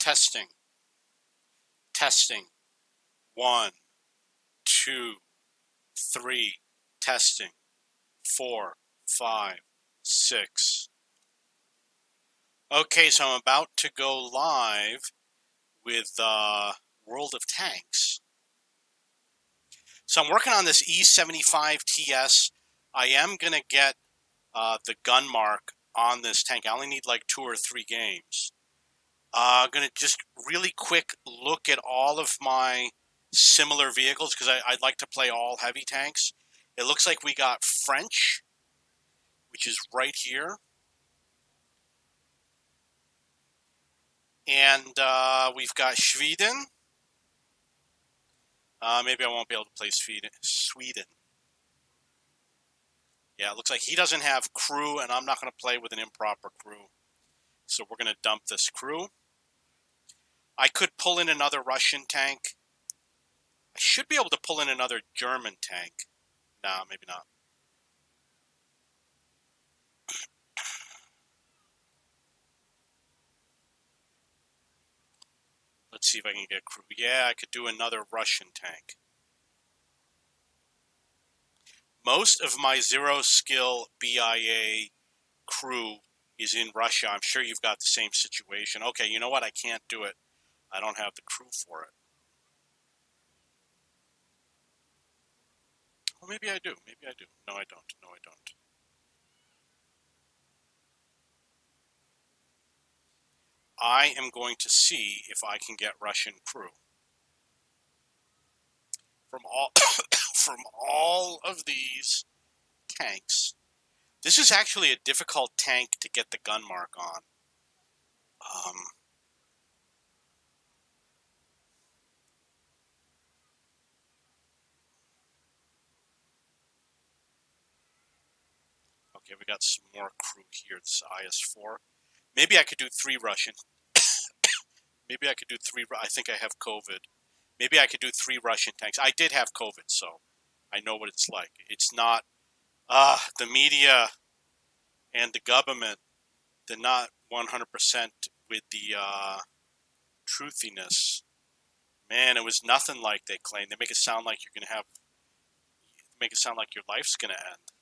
Testing. Testing. 1, 2, 3. Testing. 4, 5, 6. Okay, so I'm about to go live with World of Tanks. So I'm working on this E75TS. I am going to get the gun mark on this tank. I only need like 2 or 3 games. I'm going to just really quick look at all of my similar vehicles because I'd like to play all heavy tanks. It looks like we got French, which is right here. And we've got Sweden. Maybe I won't be able to play Sweden. Yeah, it looks like he doesn't have crew, and I'm not going to play with an improper crew. So we're going to dump this crew. I could pull in another Russian tank. I should be able to pull in another German tank. Nah, maybe not. Let's see if I can get crew. Yeah, I could do another Russian tank. Most of my zero-skill BIA crew is in Russia. I'm sure you've got the same situation. Okay, you know what? I can't do it. I don't have the crew for it. Well, maybe I do. Maybe I do. No, I don't. No, I don't. I am going to see if I can get Russian crew. From all from all of these tanks, this is actually a difficult tank to get the gun mark on. Okay, we got some more crew here. This IS-4. Maybe I could do 3 Russian. Maybe I could do 3. I think I have COVID. Maybe I could do 3 Russian tanks. I did have COVID, so I know what it's like. It's not the media and the government. They're not 100% with the truthiness. Man, it was nothing like they claim. They make it sound like you're gonna have. Make it sound like your life's gonna end.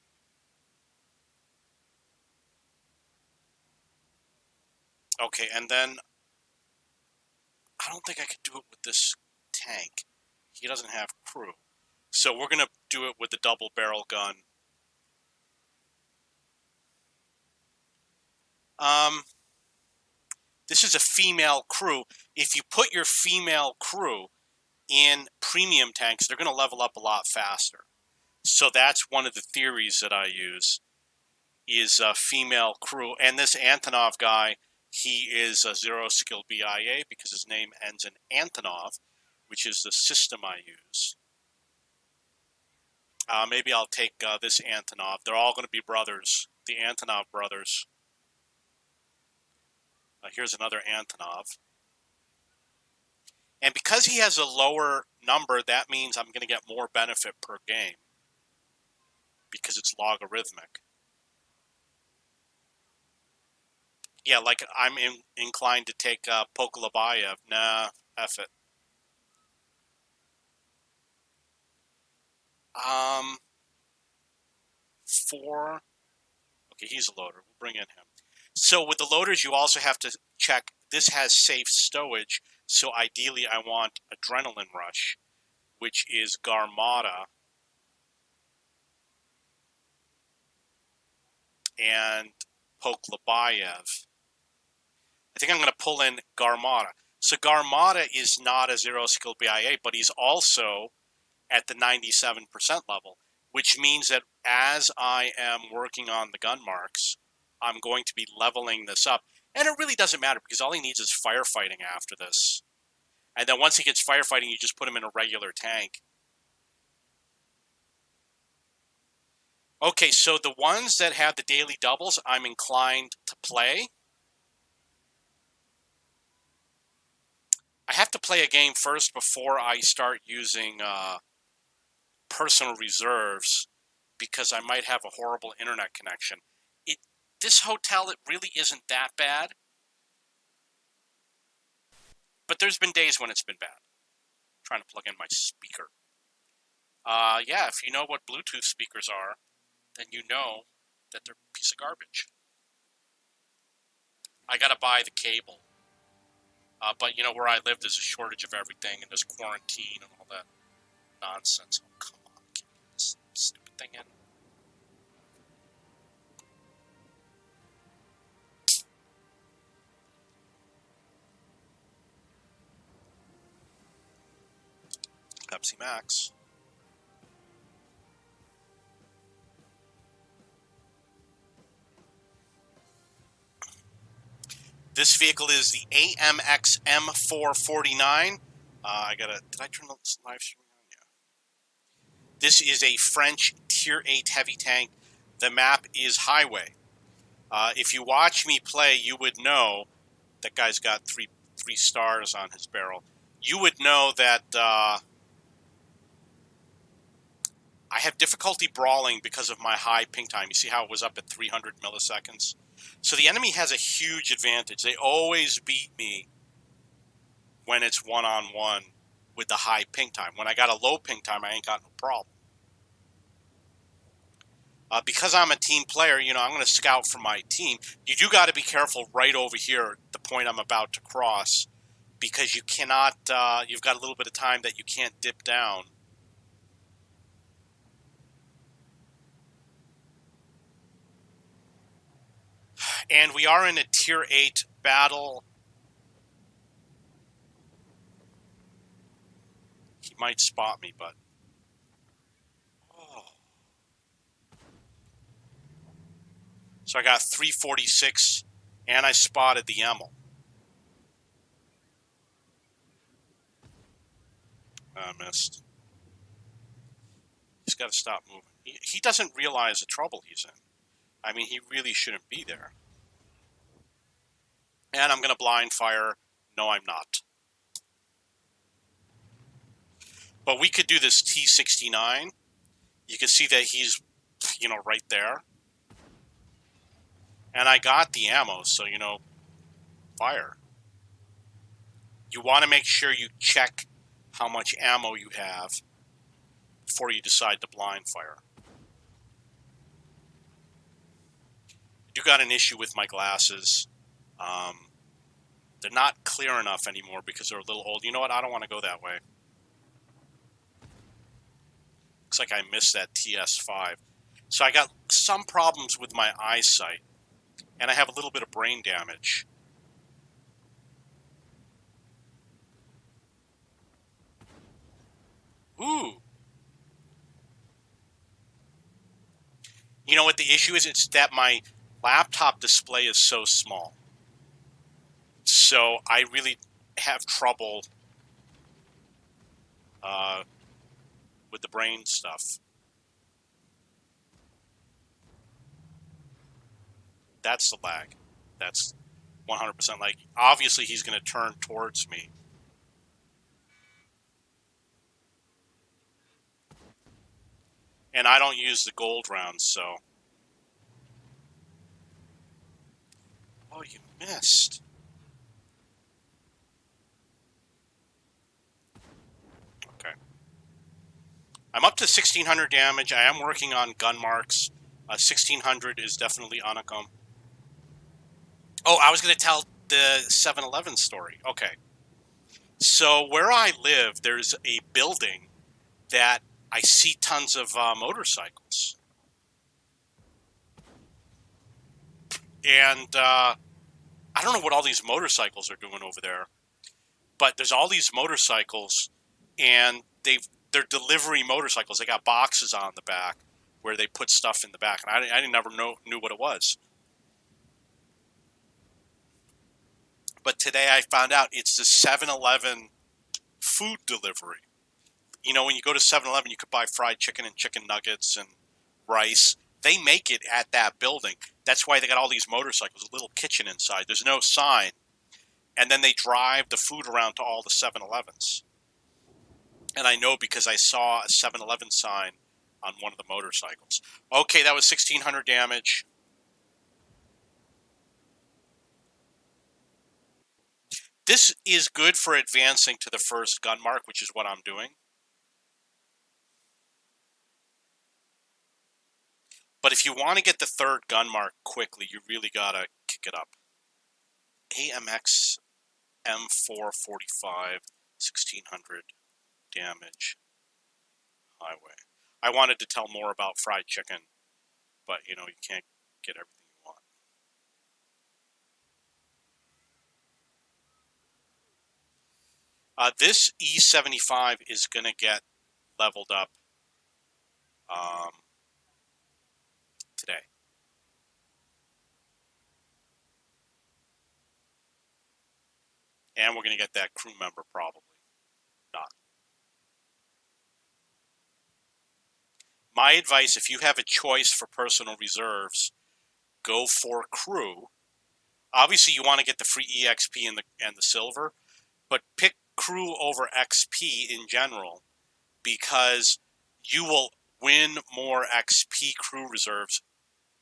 Okay, and then I don't think I could do it with this tank. He doesn't have crew. So we're going to do it with the double barrel gun. This is a female crew. If you put your female crew in premium tanks, they're going to level up a lot faster. So that's one of the theories that I use, is a female crew. And this Antonov guy, he is a zero-skill BIA because his name ends in Antonov, which is the system I use. Maybe I'll take this Antonov. They're all going to be brothers, the Antonov brothers. Here's another Antonov. And because he has a lower number, that means I'm going to get more benefit per game because it's logarithmic. Yeah, like I'm inclined to take Pokolobayev. Nah, F it. 4. Okay, he's a loader. We'll bring in him. So with the loaders, you also have to check. This has safe stowage, so ideally I want Adrenaline Rush, which is Garmata and Pokolobayev. I think I'm going to pull in Garmata. So Garmata is not a zero-skill BIA, but he's also at the 97% level, which means that as I am working on the gun marks, I'm going to be leveling this up. And it really doesn't matter because all he needs is firefighting after this. And then once he gets firefighting, you just put him in a regular tank. Okay, so the ones that have the daily doubles, I'm inclined to play. I have to play a game first before I start using personal reserves because I might have a horrible internet connection. This hotel, it really isn't that bad. there's been days when it's been bad. I'm trying to plug in my speaker. Yeah, if you know what Bluetooth speakers are, then you know that they're a piece of garbage. I gotta buy the cable. But, you know, where I live, there's a shortage of everything, and there's quarantine and all that nonsense. Oh, come on. Can you get this stupid thing in? Pepsi Max. This vehicle is the AMX M449. Did I turn the live stream on? Yeah. This is a French Tier 8 heavy tank. The map is Highway. If you watch me play, you would know that guy's got three stars on his barrel. You would know that I have difficulty brawling because of my high ping time. You see how it was up at 300 milliseconds? So the enemy has a huge advantage. They always beat me when it's one-on-one with the high ping time. When I got a low ping time, I ain't got no problem. Because I'm a team player, you know, I'm going to scout for my team. You do got to be careful right over here, the point I'm about to cross, because you cannot, you've got a little bit of time that you can't dip down. And we are in a Tier 8 battle. He might spot me, but... Oh. So I got 346, and I spotted the Emil. I missed. He's got to stop moving. He doesn't realize the trouble he's in. I mean, he really shouldn't be there. And I'm going to blind fire. No, I'm not. But we could do this T69. You can see that he's, you know, right there. And I got the ammo, so, you know, fire. You want to make sure you check how much ammo you have before you decide to blind fire. I do got an issue with my glasses. They're not clear enough anymore because they're a little old. You know what? I don't want to go that way. Looks like I missed that TS5. So I got some problems with my eyesight, and I have a little bit of brain damage. Ooh. You know what the issue is? It's that my laptop display is so small. So I really have trouble with the brain stuff. That's the lag. That's 100% lag. Obviously, he's going to turn towards me. And I don't use the gold rounds, so... Oh, you missed. Okay. I'm up to 1,600 damage. I am working on gun marks. 1,600 is definitely Unicum. Oh, I was going to tell the 7-Eleven story. Okay. So where I live, there's a building that I see tons of motorcycles. And I don't know what all these motorcycles are doing over there, but there's all these motorcycles, and they're delivery motorcycles. They got boxes on the back where they put stuff in the back, and I never knew what it was. But today I found out it's the 7-Eleven food delivery. You know, when you go to 7-Eleven, you could buy fried chicken and chicken nuggets and rice. They make it at that building. That's why they got all these motorcycles, a little kitchen inside. There's no sign. And then they drive the food around to all the 7-Elevens. And I know because I saw a 7-Eleven sign on one of the motorcycles. Okay, that was 1,600 damage. This is good for advancing to the first gun mark, which is what I'm doing. But if you want to get the third gun mark quickly, you really gotta kick it up. AMX M445, 1600 damage, highway. I wanted to tell more about fried chicken, but you can't get everything you want. This E75 is going to get leveled up today. And we're going to get that crew member probably. Not. My advice, if you have a choice for personal reserves, go for crew. Obviously, you want to get the free EXP and the silver, but pick crew over XP in general because you will win more XP crew reserves.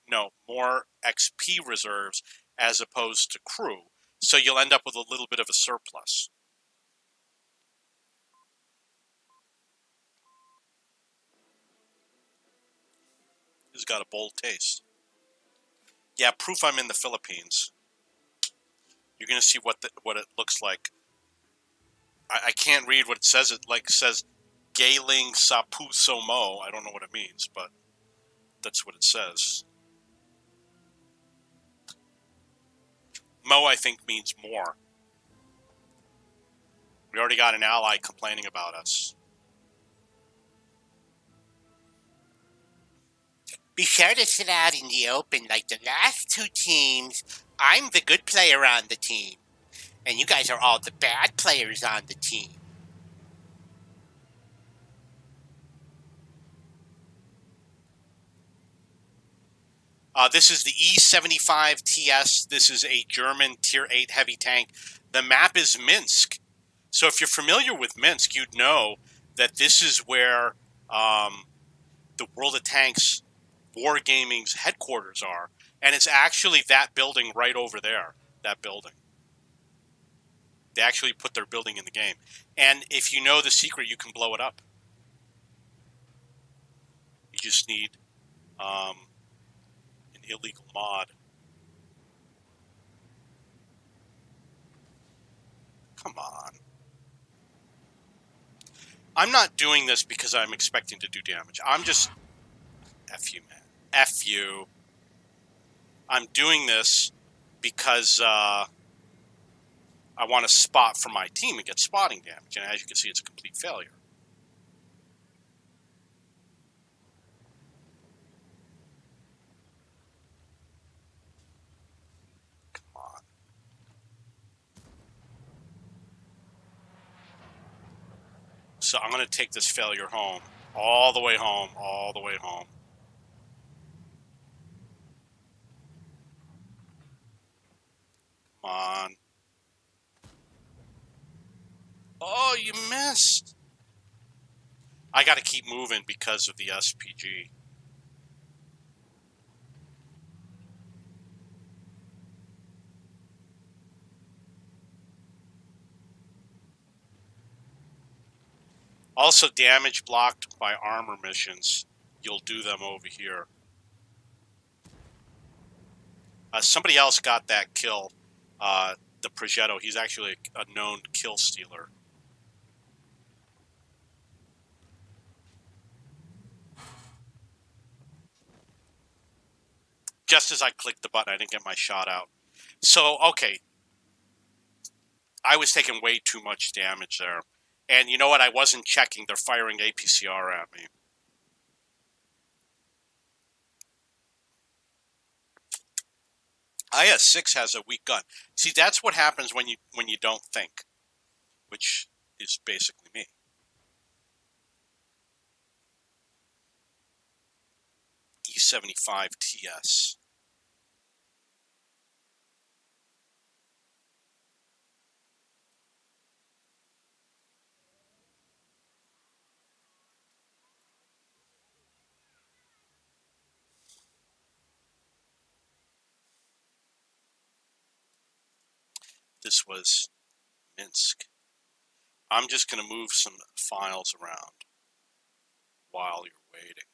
No, more XP reserves as opposed to crew. So you'll end up with a little bit of a surplus. It's got a bold taste. Yeah, proof I'm in the Philippines. You're going to see what it looks like. I can't read what it says. It says Galing Sapu Somo. I don't know what it means, but that's what it says. Mo, I think, means more. We already got an ally complaining about us. Be sure to sit out in the open like the last two teams. I'm the good player on the team, and you guys are all the bad players on the team. This is the E75 TS. This is a German Tier 8 heavy tank. The map is Minsk. So if you're familiar with Minsk, you'd know that this is where the World of Tanks Wargaming's headquarters are. And it's actually that building right over there, that building. They actually put their building in the game. And if you know the secret, you can blow it up. You just need an illegal mod. Come on. I'm not doing this because I'm expecting to do damage. I'm just... F you, man. F you. I'm doing this because I want to spot for my team and get spotting damage. And as you can see, it's a complete failure. Come on. So I'm going to take this failure home. All the way home. All the way home. Come on. Oh, you missed. I got to keep moving because of the SPG. Also, damage blocked by armor missions. You'll do them over here. Somebody else got that kill. The Progetto. He's actually a known kill stealer. Just as I clicked the button, I didn't get my shot out. So, okay. I was taking way too much damage there. And you know what? I wasn't checking. They're firing APCR at me. IS-6 has a weak gun. See, that's what happens when you don't think, which is basically me. E75 TS. This was Minsk. I'm just going to move some files around while you're waiting.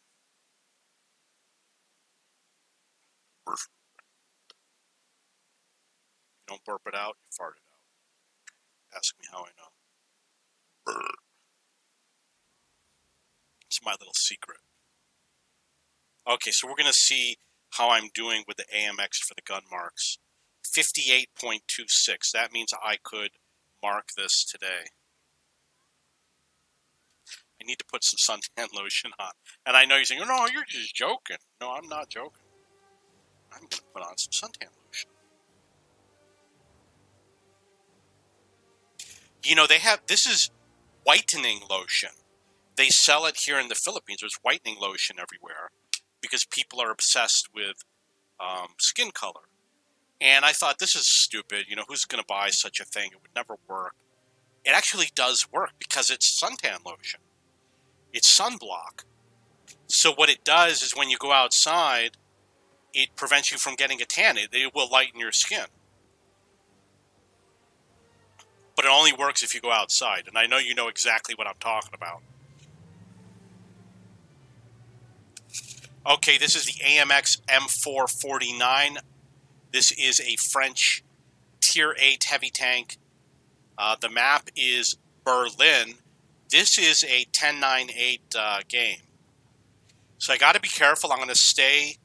You don't burp it out, you fart it out. Ask me how I know. It's my little secret. Okay, so we're going to see how I'm doing with the AMX for the gun marks. 58.26. That means I could mark this today. I need to put some suntan lotion on. And I know you're saying, oh, no, you're just joking. No, I'm not joking. I'm going to put on some suntan lotion. You know, they have, this is whitening lotion. They sell it here in the Philippines. There's whitening lotion everywhere because people are obsessed with skin color. And I thought, this is stupid. You know, who's going to buy such a thing? It would never work. It actually does work because it's suntan lotion. It's sunblock. So what it does is when you go outside, it prevents you from getting a tan. It will lighten your skin. But it only works if you go outside. And I know you know exactly what I'm talking about. Okay, this is the AMX M449. This is a French Tier 8 heavy tank. The map is Berlin. This is a 10-9-8 game. So I got to be careful. I'm going to stay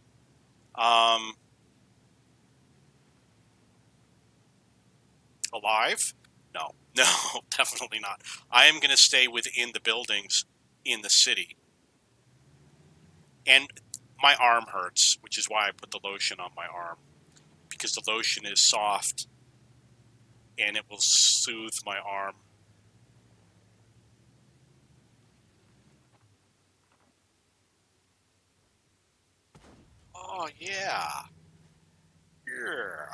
alive. No, definitely not. I am going to stay within the buildings in the city. And my arm hurts, which is why I put the lotion on my arm. Because the lotion is soft and it will soothe my arm. Oh, yeah. Yeah.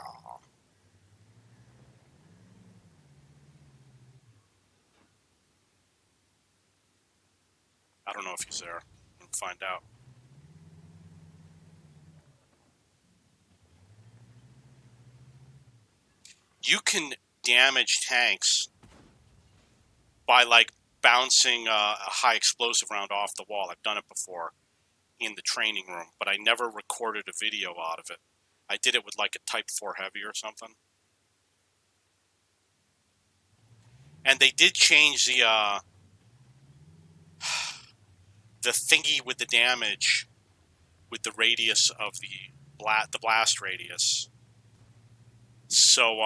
I don't know if he's there. We'll find out. You can damage tanks by, like, bouncing a high explosive round off the wall. I've done it before in the training room, but I never recorded a video out of it. I did it with, like, a Type 4 Heavy or something. And they did change the thingy with the damage with the radius of the blast radius. So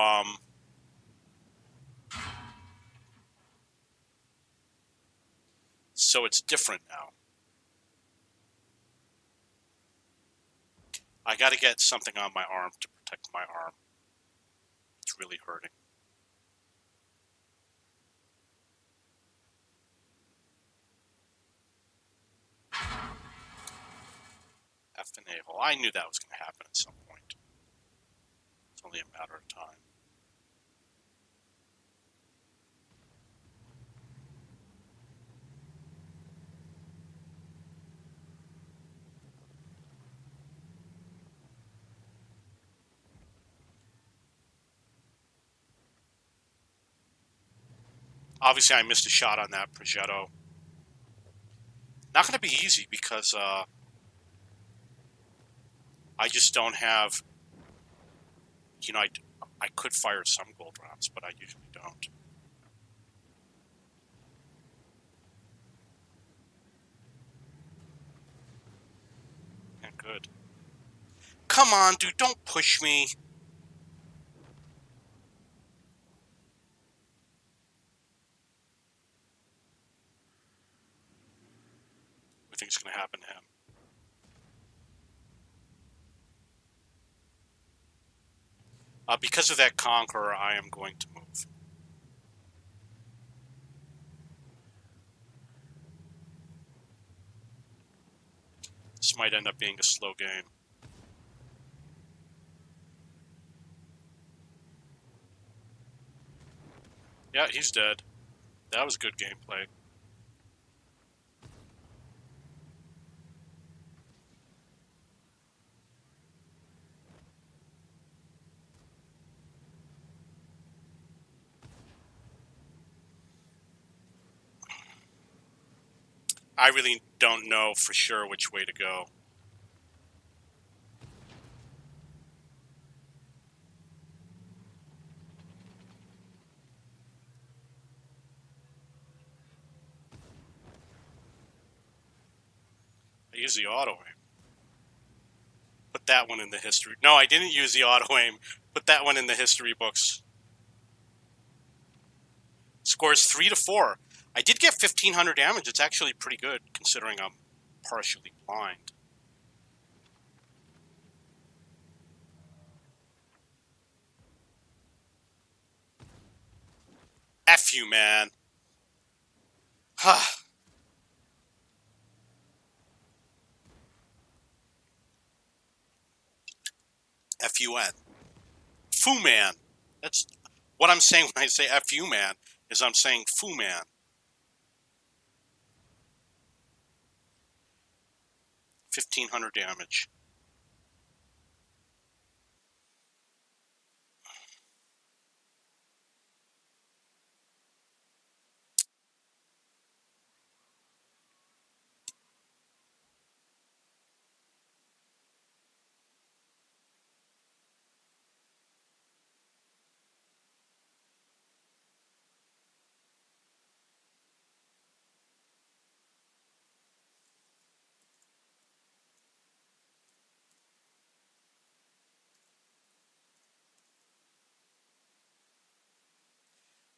so it's different now. I got to get something on my arm to protect my arm. It's really hurting. F the naval. I knew that was going to happen at some point. It's only a matter of time. Obviously, I missed a shot on that Progetto. Not going to be easy because I just don't have, you know, I could fire some gold rounds, but I usually don't. Yeah, good. Come on, dude, don't push me. What do you think is going to happen to him? Because of that Conqueror, I am going to move. This might end up being a slow game. Yeah, he's dead. That was good gameplay. I really don't know for sure which way to go. I use the auto aim. Put that one in the history. No, I didn't use the auto aim. Put that one in the history books. Scores 3-4. I did get 1,500 damage. It's actually pretty good considering I'm partially blind. F you, man. F-U-N. Fu man. That's what I'm saying when I say F you, man, is I'm saying Fu man. 1,500 damage.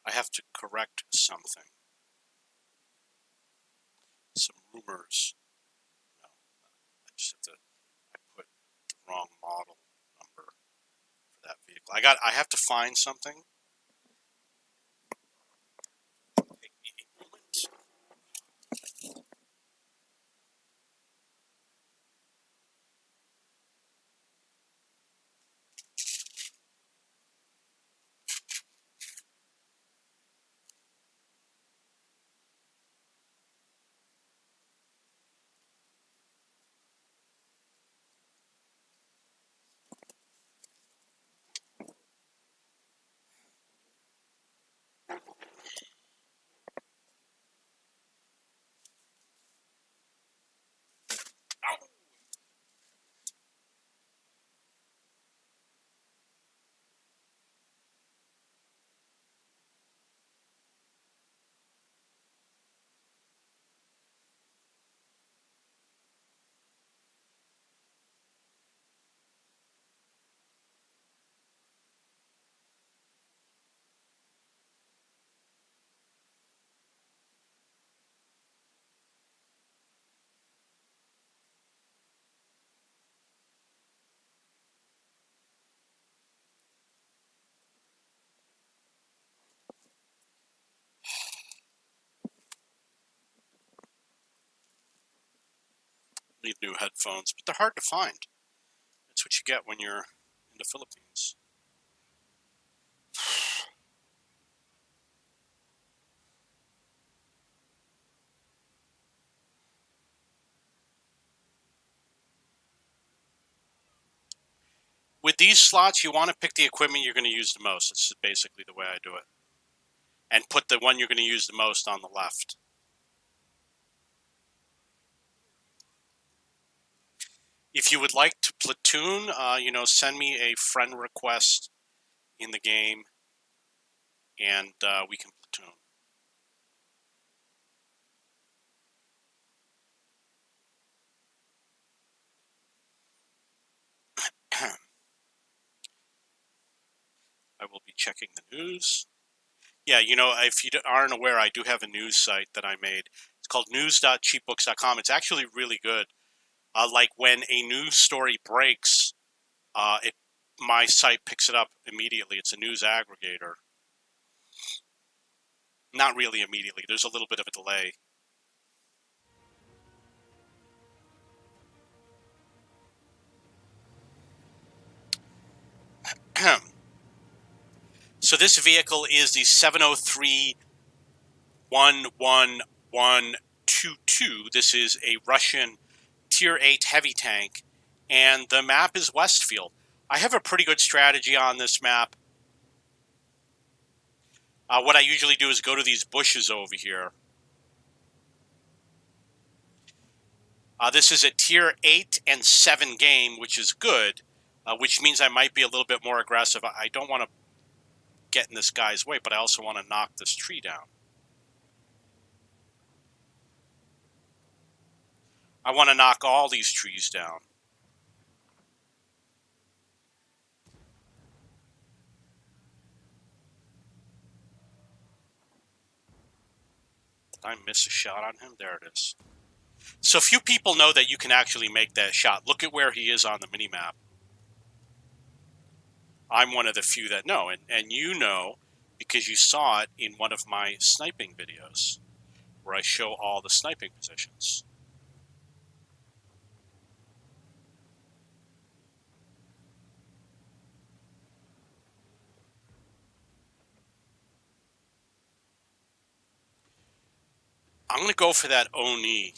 I have to correct something. Some rumors. No, I just have to. I put the wrong model number for that vehicle. I have to find something. Take me a moment. Need new headphones, but they're hard to find. That's what you get when you're in the Philippines. With these slots, you want to pick the equipment you're going to use the most. This is basically the way I do it. And put the one you're going to use the most on the left. If you would like to platoon, send me a friend request in the game, and we can platoon. I will be checking the news. Yeah, if you aren't aware, I do have a news site that I made. It's called news.cheapbooks.com. It's actually really good. Like when a news story breaks, my site picks it up immediately. It's a news aggregator. Not really immediately. There's a little bit of a delay. So this vehicle is the 703-11122. This is a Russian Tier 8 heavy tank, and the map is Westfield. I have a pretty good strategy on this map. What I usually do is go to these bushes over here. This is a tier 8 and 7 game, which is good, which means I might be a little bit more aggressive. I don't want to get in this guy's way, but I also want to knock this tree down. I want to knock all these trees down. Did I miss a shot on him? There it is. So few people know that you can actually make that shot. Look at where he is on the minimap. I'm one of the few that know, and you know because you saw it in one of my sniping videos where I show all the sniping positions. I'm going to go for that Oni.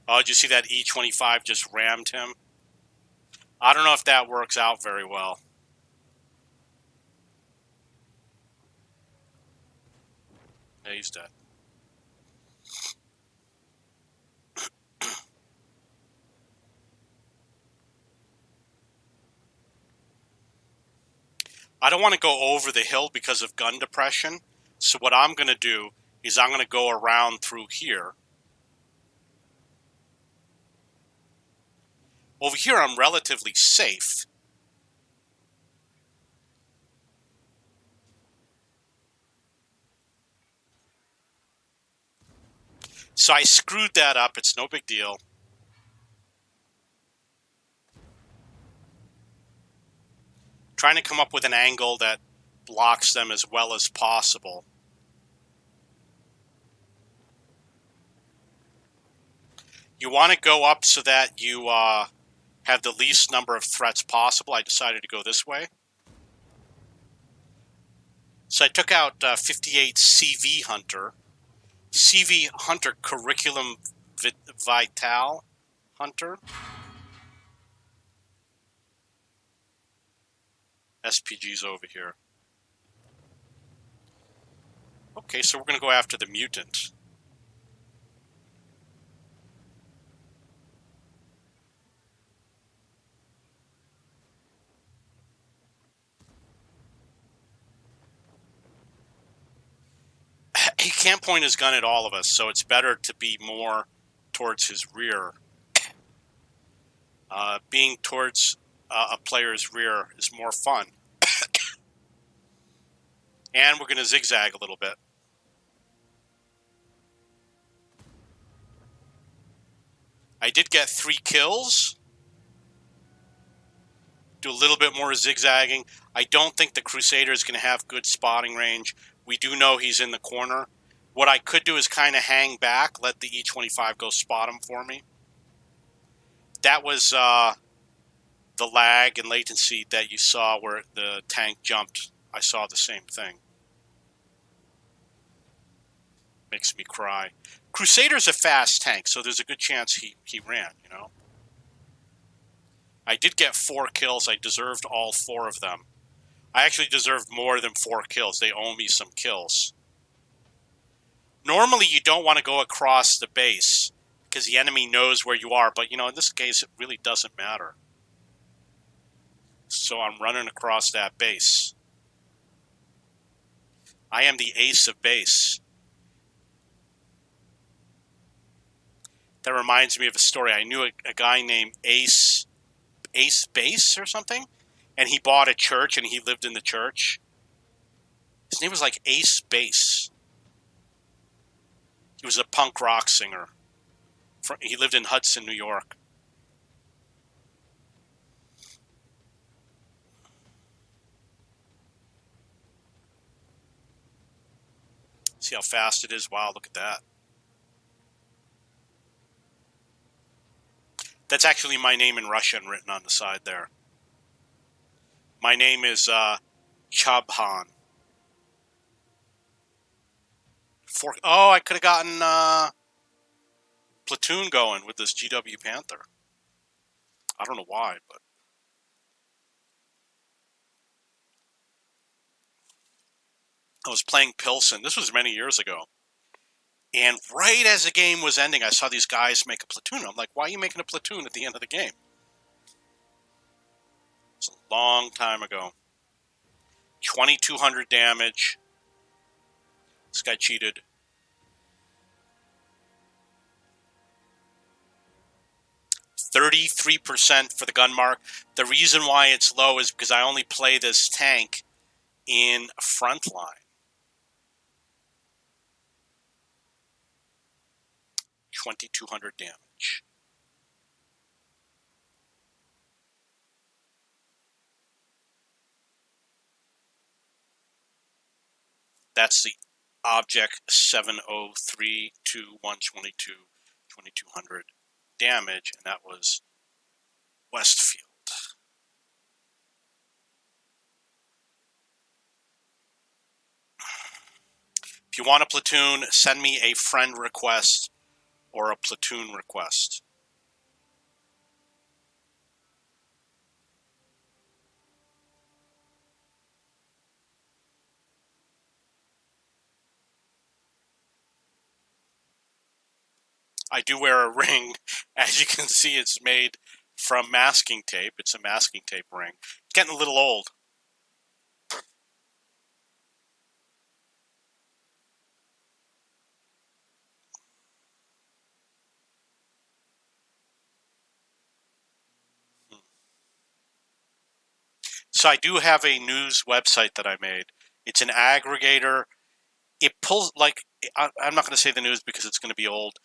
Oh, did you see that E25 just rammed him? I don't know if that works out very well. Yeah, he's dead. I don't want to go over the hill because of gun depression. So what I'm going to do is I'm going to go around through here. Over here, I'm relatively safe. So I screwed that up. It's no big deal. Trying to come up with an angle that blocks them as well as possible. You want to go up so that you have the least number of threats possible. I decided to go this way. So I took out 58 CV Hunter. CV Hunter Curriculum Vitae Hunter. SPG's over here. Okay, so we're going to go after the mutant. He can't point his gun at all of us, so it's better to be more towards his rear. Being towards a player's rear is more fun. And we're going to zigzag a little bit. I did get 3 kills. Do a little bit more zigzagging. I don't think the Crusader is going to have good spotting range. We do know he's in the corner. What I could do is kind of hang back, let the E25 go spot him for me. That was the lag and latency that you saw where the tank jumped. I saw the same thing. Makes me cry. Crusader's a fast tank, so there's a good chance he ran, you know. I did get 4 kills. I deserved all 4 of them. I actually deserved more than 4 kills. They owe me some kills. Normally, you don't want to go across the base because the enemy knows where you are, but, you know, in this case, it really doesn't matter. So I'm running across that base. I am the ace of base. That reminds me of a story. I knew a guy named Ace Base or something, and he bought a church and he lived in the church. His name was like Ace Base. He was a punk rock singer. He lived in Hudson, New York. See how fast it is? Wow, look at that. That's actually my name in Russian written on the side there. My name is Chabhan. Oh, I could have gotten Platoon going with this GW Panther. I don't know why, but I was playing Pilsen. This was many years ago. And right as the game was ending, I saw these guys make a platoon. I'm like, why are you making a platoon at the end of the game? It's a long time ago. 2,200 damage. This guy cheated. 33% for the gun mark. The reason why it's low is because I only play this tank in frontline. 2,200 damage. That's the Object 703 to 122, 2,200 damage, and that was Westfield. If you want a platoon, send me a friend request or a platoon request. I do wear a ring. As you can see, it's made from masking tape. It's a masking tape ring. It's getting a little old. So I do have a news website that I made. It's an aggregator. It pulls, like, I'm not going to say the news because it's going to be old,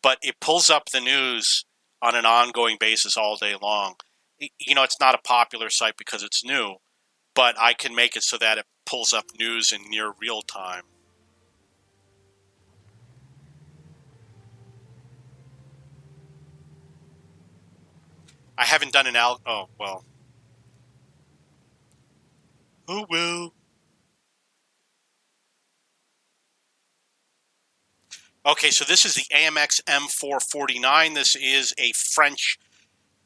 but it pulls up the news on an ongoing basis all day long. You know, it's not a popular site because it's new, but I can make it so that it pulls up news in near real time. I haven't done an oh, well. Oh, well. Okay, so this is the AMX M449. This is a French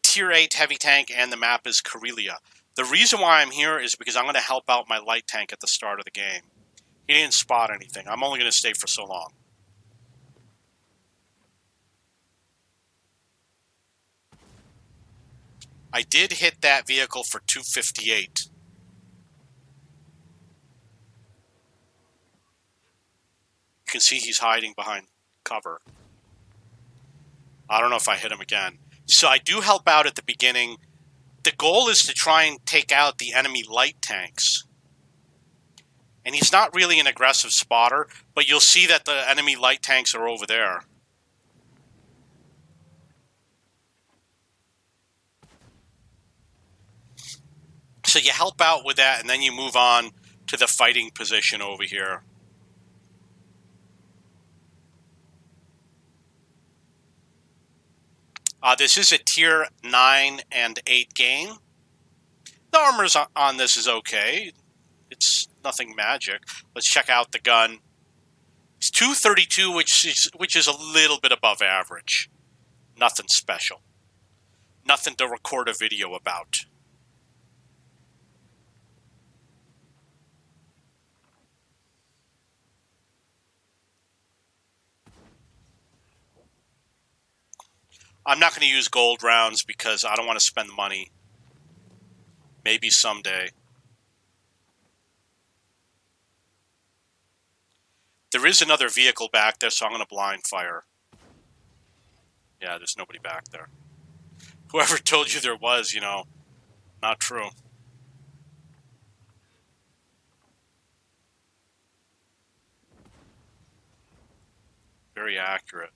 Tier 8 heavy tank, and the map is Karelia. The reason why I'm here is because I'm going to help out my light tank at the start of the game. He didn't spot anything. I'm only going to stay for so long. I did hit that vehicle for 258. You can see he's hiding behind cover. I don't know if I hit him again. So I do help out at the beginning. The goal is to try and take out the enemy light tanks. And he's not really an aggressive spotter, but you'll see that the enemy light tanks are over there. So you help out with that, and then you move on to the fighting position over here. This is a Tier 9 and 8 game. The armor on this is okay. It's nothing magic. Let's check out the gun. It's 232, which is a little bit above average. Nothing special. Nothing to record a video about. I'm not going to use gold rounds because I don't want to spend money. Maybe someday. There is another vehicle back there, so I'm going to blind fire. Yeah, there's nobody back there. Whoever told you there was, you know, not true. Very accurate.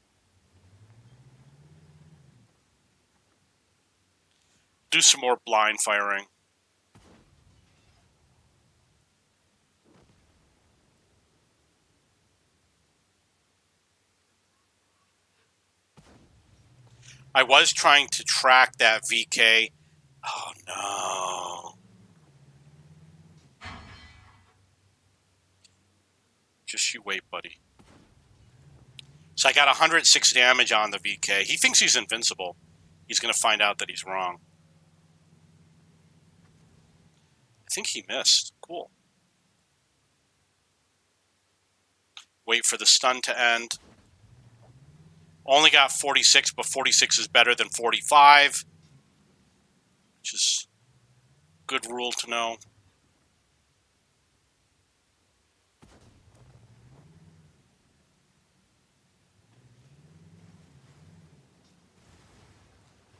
Do some more blind firing. I was trying to track that VK. Oh, no. Just you wait, buddy. So I got 106 damage on the VK. He thinks he's invincible. He's going to find out that he's wrong. I think he missed. Cool. Wait for the stun to end. Only got 46, but 46 is better than 45, which is a good rule to know.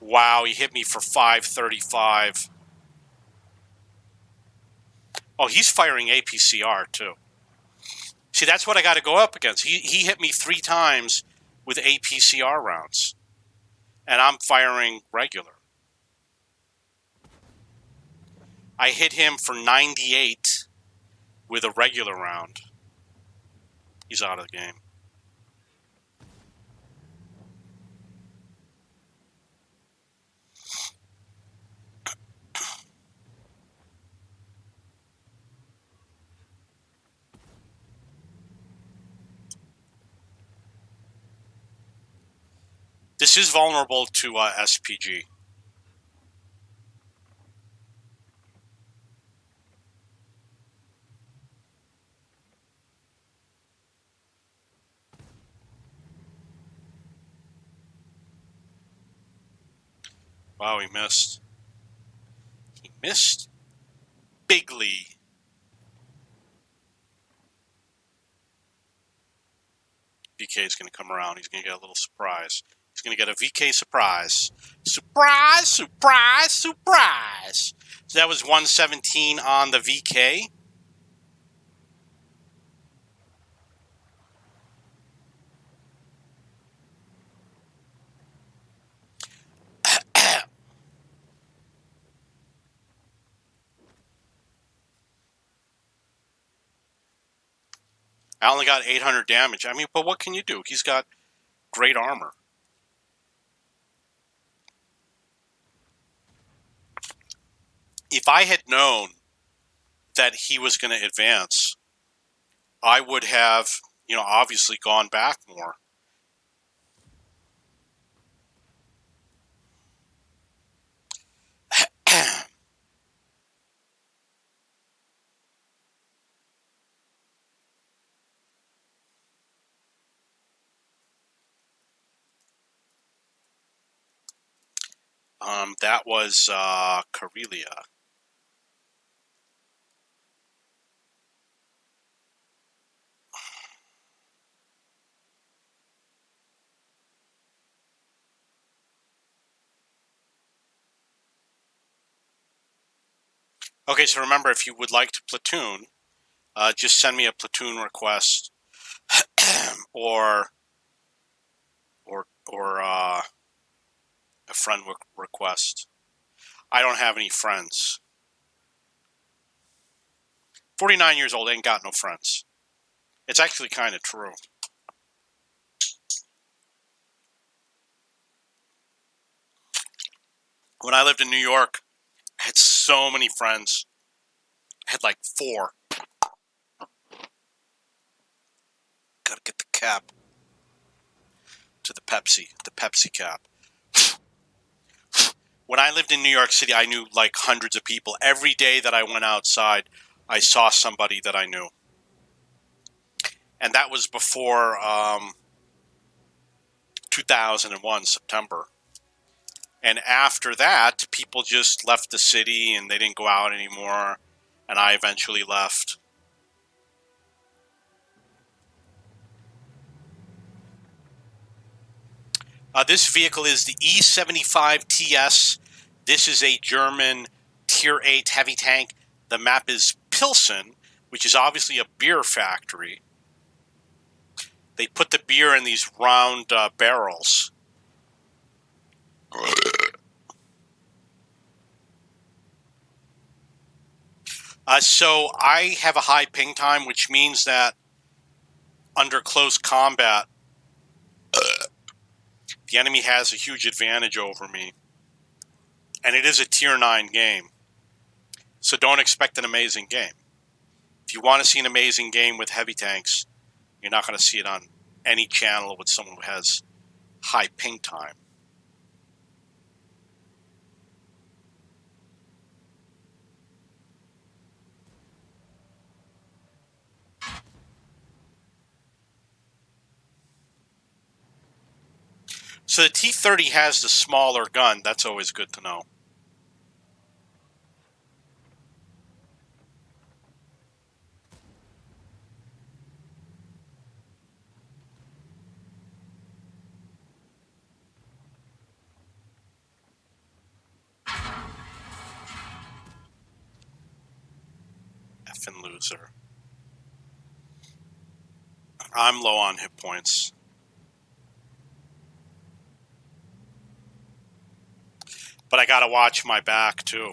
Wow, he hit me for 535. Oh, he's firing APCR too. See, that's what I got to go up against. He hit me 3 times with APCR rounds, and I'm firing regular. I hit him for 98 with a regular round. He's out of the game. This is vulnerable to SPG. Wow, he missed. He missed bigly. VK is going to come around. He's going to get a little surprise. He's going to get a VK surprise. Surprise, surprise, surprise. So that was 117 on the VK. I only got 800 damage. I mean, but what can you do? He's got great armor. If I had known that he was going to advance, I would have, obviously gone back more. That was Karelia. Okay, so remember, if you would like to platoon, just send me a platoon request or a friend request. I don't have any friends. 49 years old, ain't got no friends. It's actually kind of true. When I lived in New York, I had so many friends. I had like 4. Gotta get the cap to the Pepsi cap. When I lived in New York City, I knew like hundreds of people. Every day that I went outside, I saw somebody that I knew. And that was before 2001, September. And after that, people just left the city and they didn't go out anymore. And I eventually left. This vehicle is the E75TS. This is a German Tier 8 heavy tank. The map is Pilsen, which is obviously a beer factory. They put the beer in these round barrels. So I have a high ping time, which means that under close combat, the enemy has a huge advantage over me. And it is a Tier 9 game. So don't expect an amazing game. If you want to see an amazing game with heavy tanks, you're not going to see it on any channel with someone who has high ping time. So the T-30 has the smaller gun. That's always good to know. Effing loser. I'm low on hit points. But I gotta watch my back, too.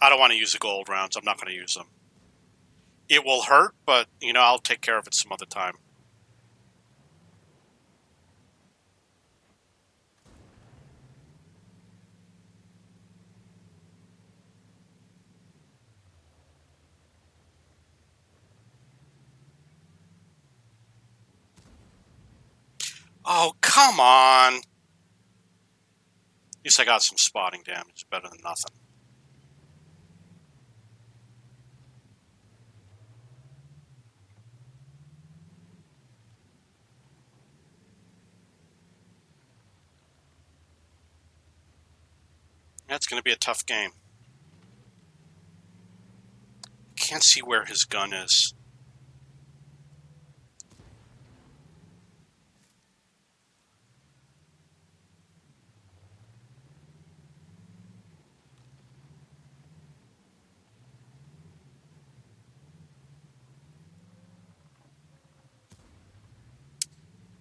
I don't want to use the gold rounds. I'm not going to use them. It will hurt, but, you know, I'll take care of it some other time. Oh, come on. At least I got some spotting damage. Better than nothing. That's going to be a tough game. Can't see where his gun is.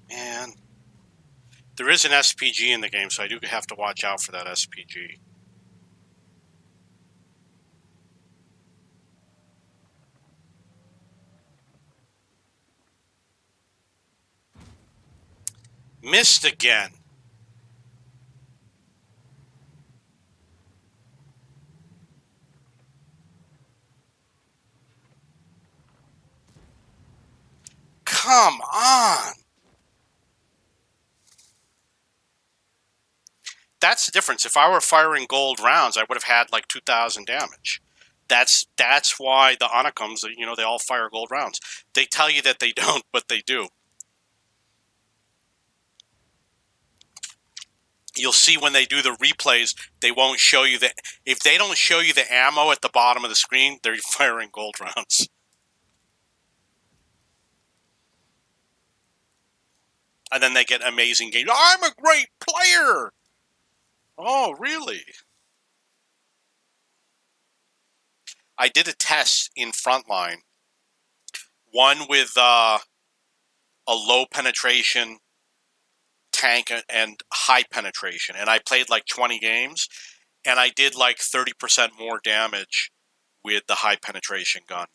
Man. There is an SPG in the game, so I do have to watch out for that SPG. Missed again. Come on. That's the difference. If I were firing gold rounds, I would have had like 2,000 damage. That's why the Anacoms, you know, they all fire gold rounds. They tell you that they don't, but they do. You'll see when they do the replays, they won't show you that. If they don't show you the ammo at the bottom of the screen, they're firing gold rounds. And then they get amazing games. I'm a great player. Oh, really? I did a test in Frontline. One with a low penetration tank and high penetration. And I played like 20 games. And I did like 30% more damage with the high penetration gun.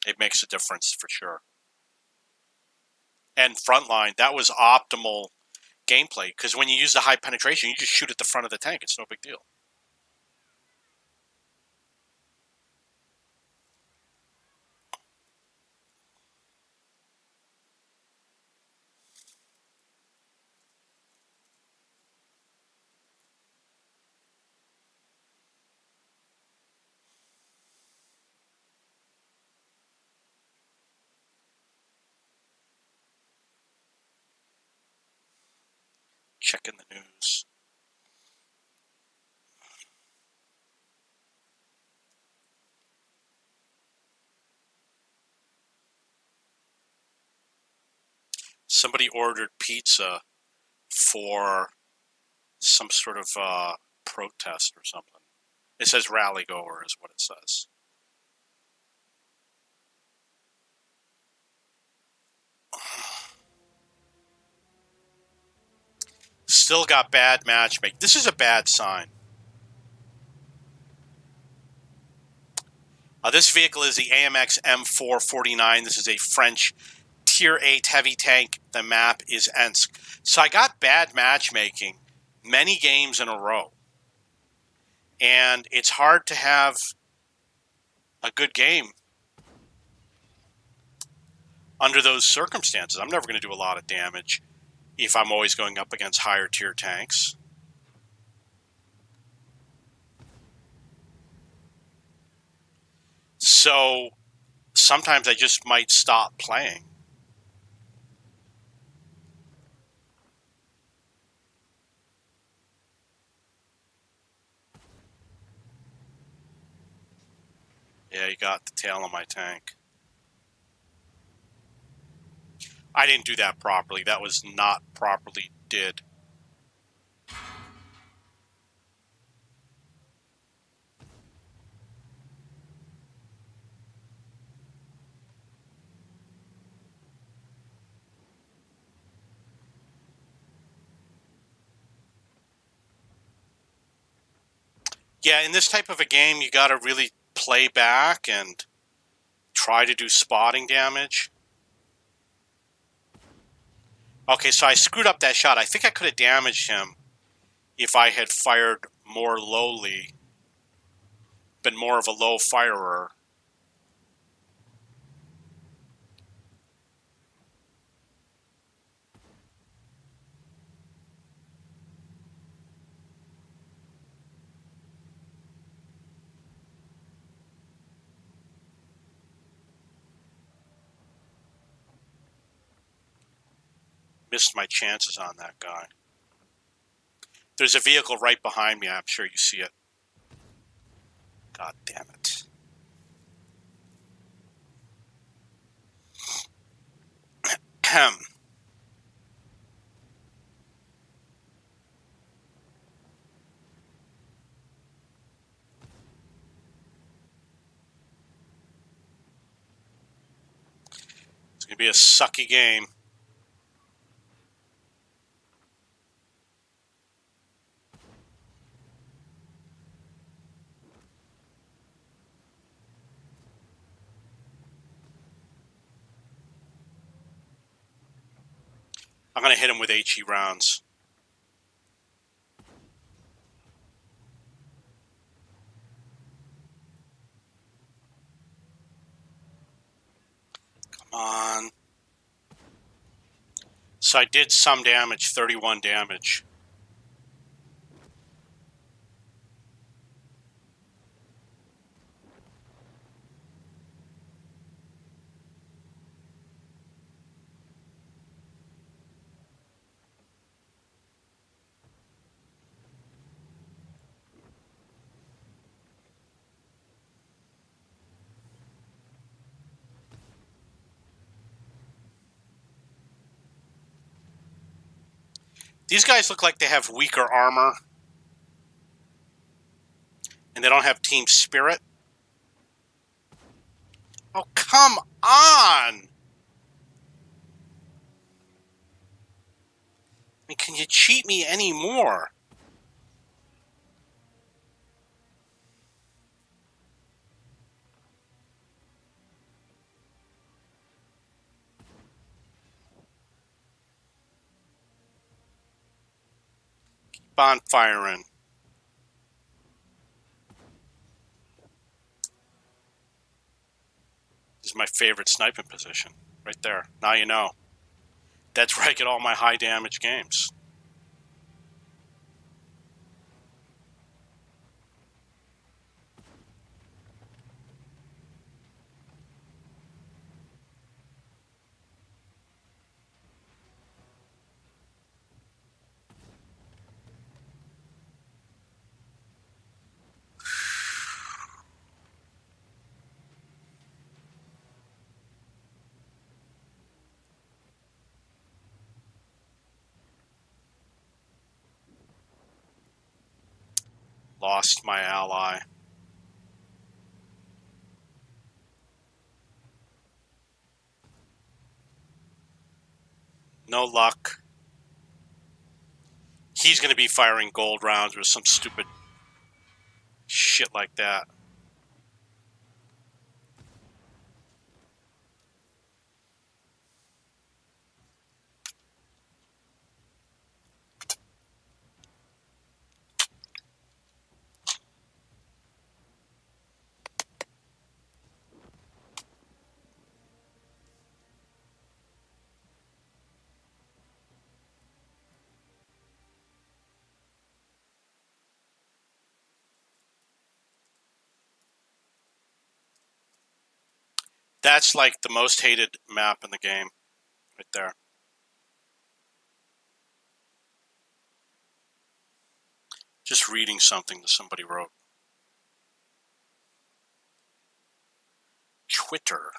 It makes a difference for sure. And Frontline, that was optimal gameplay. Because when you use the high penetration, you just shoot at the front of the tank. It's no big deal. Checking the news. Somebody ordered pizza for some sort of protest or something. It says rally goer is what it says. Still got bad matchmaking. This is a bad sign. This vehicle is the AMX M449. This is a French Tier 8 heavy tank. The map is Ensk. So I got bad matchmaking many games in a row. And it's hard to have a good game under those circumstances. I'm never going to do a lot of damage. if I'm always going up against higher tier tanks. So sometimes I just might stop playing. Yeah, you got the tail of my tank. I didn't do that properly. That was not properly did. Yeah, in this type of a game, you got to really play back and try to do spotting damage. Okay, so I screwed up that shot. I think I could have damaged him if I had fired more lowly, been more of a low firer. Missed my chances on that guy. There's a vehicle right behind me. I'm sure you see it. God damn it. It's going to be a sucky game. I'm going to hit him with HE rounds. Come on. So I did some damage, 31 damage. These guys look like they have weaker armor. And they don't have team spirit. Oh, come on! I mean, can you cheat me anymore? Keep on firing. This is my favorite sniping position. Right there. Now you know. That's where I get all my high damage games. Lost my ally. No luck. He's going to be firing gold rounds or some stupid shit like that. That's like the most hated map in the game, right there. Just reading something that somebody wrote. Twitter.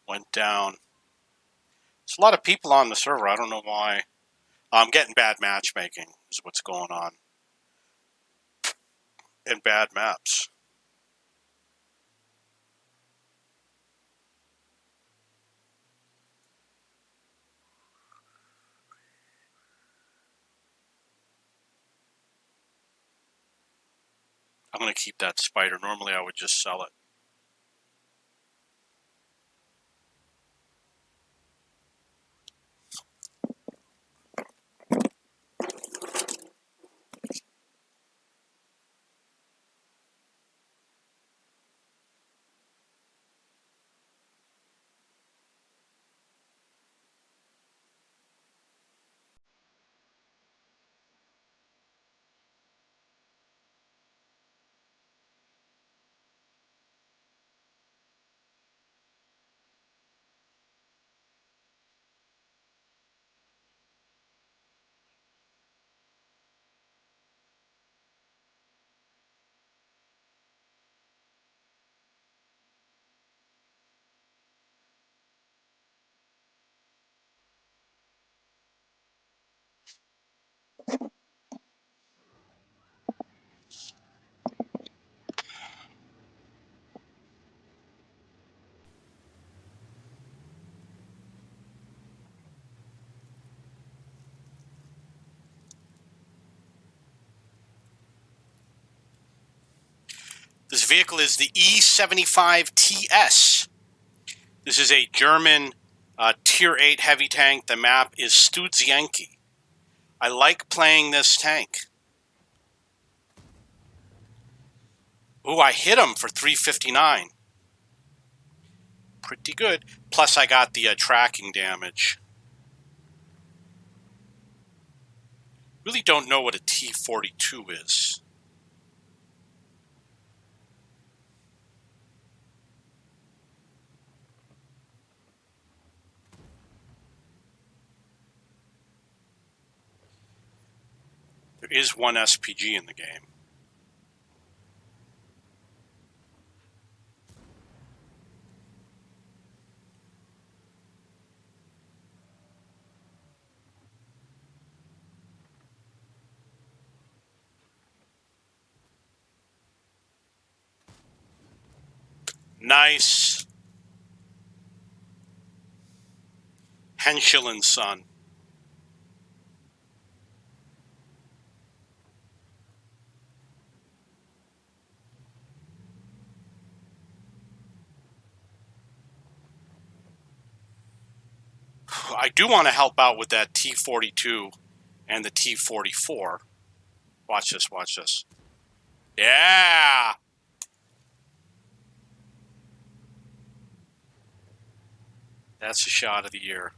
Went down. There's a lot of people on the server. I don't know why. I'm getting bad matchmaking is what's going on. And bad maps. I'm going to keep that spider. Normally I would just sell it. This vehicle is the E75TS. This is a German Tier 8 heavy tank. The map is Studzianki. I like playing this tank. Ooh, I hit him for 359. Pretty good. Plus I got the tracking damage. Really don't know what a T42 is. There is one SPG in the game. Nice. Henschel and Son. I do want to help out with that T42 and the T44. Watch this, watch this. Yeah! That's the shot of the year.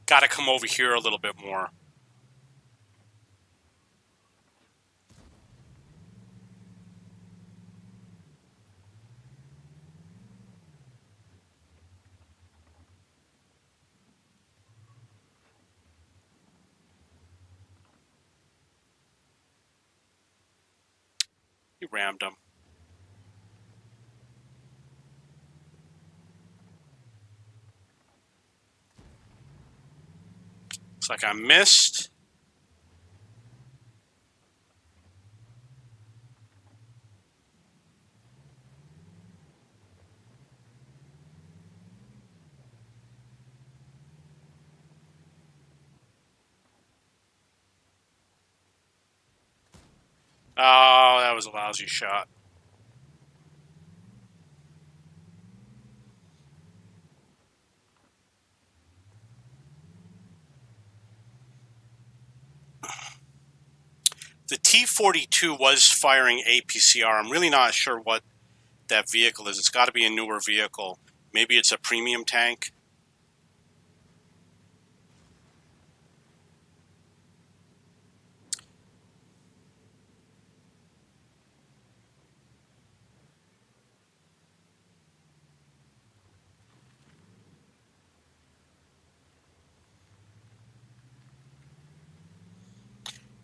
Got to come over here a little bit more. rammed him. Looks like I missed. Oh, that was a lousy shot. The T-42 was firing APCR. I'm really not sure what that vehicle is. It's got to be a newer vehicle. Maybe it's a premium tank.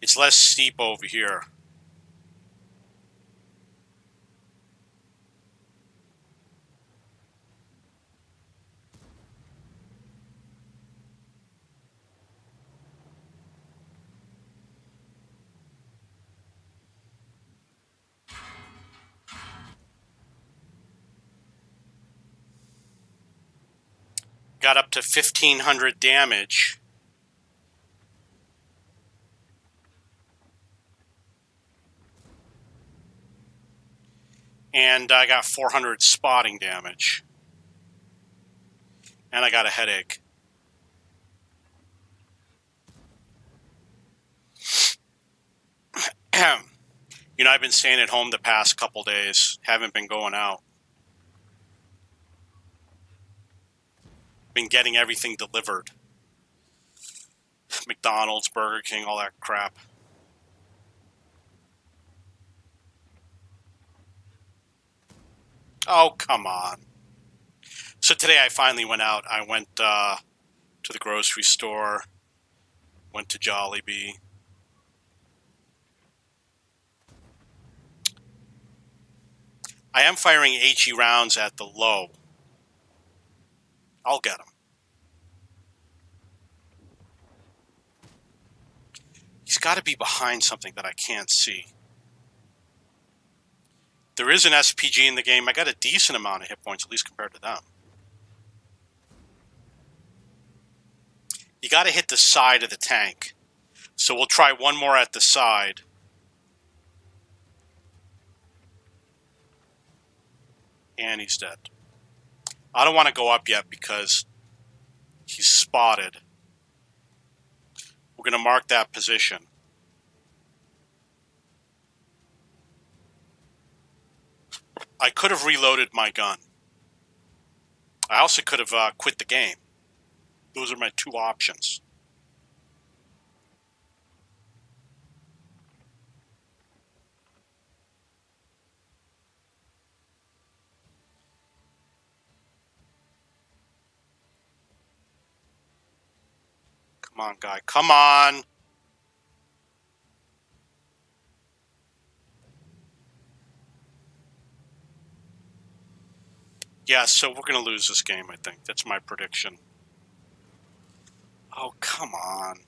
It's less steep over here. Got up to 1,500 damage. And I got 400 spotting damage. And I got a headache. You know, I've been staying at home the past couple days. Haven't been going out. Been getting everything delivered. McDonald's, Burger King, all that crap. Oh, come on. So today I finally went out. I went to the grocery store, went to Jollibee. I am firing HE rounds at the low. I'll get him. He's got to be behind something that I can't see. There is an SPG in the game. I got a decent amount of hit points, at least compared to them. You got to hit the side of the tank. So we'll try one more at the side. And he's dead. I don't want to go up yet because he's spotted. We're going to mark that position. I could have reloaded my gun. I also could have quit the game. Those are my two options. Come on, guy. Come on. Yeah, so we're going to lose this game, I think. That's my prediction. Oh, come on.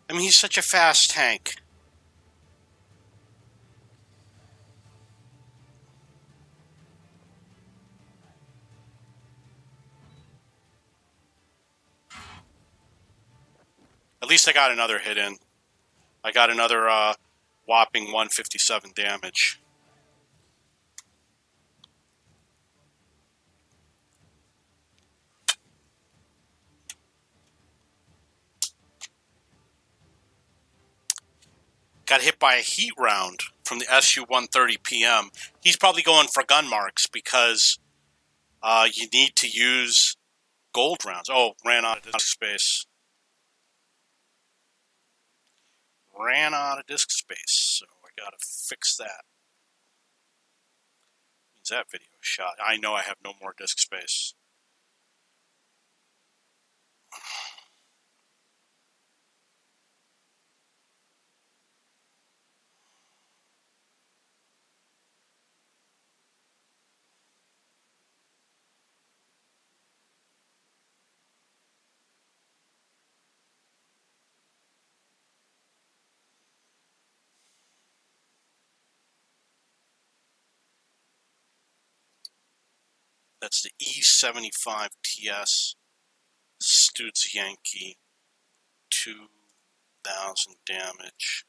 I mean, he's such a fast tank. At least I got another hit in. I got another whopping 157 damage. Got hit by a heat round from the Su-130PM. He's probably going for gun marks because you need to use gold rounds. Oh, ran out of disk space. Ran out of disk space, so I gotta fix that. Means that video is shot. I know I have no more disk space. That's the E75 TS Stutz Yankee, 2,000 damage.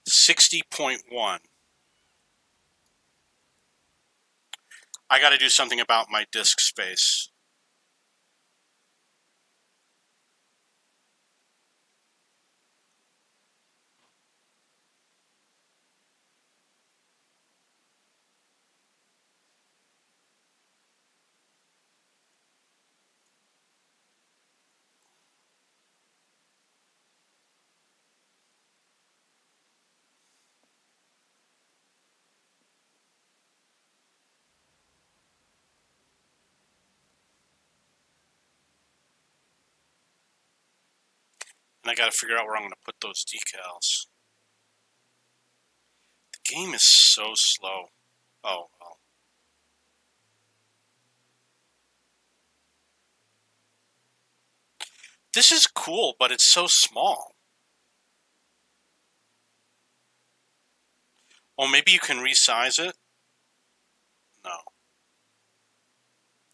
$60.1. I got to do something about my disk space. And I got to figure out where I'm going to put those decals. The game is so slow. Oh, well. This is cool, but it's so small. Oh, maybe you can resize it? No.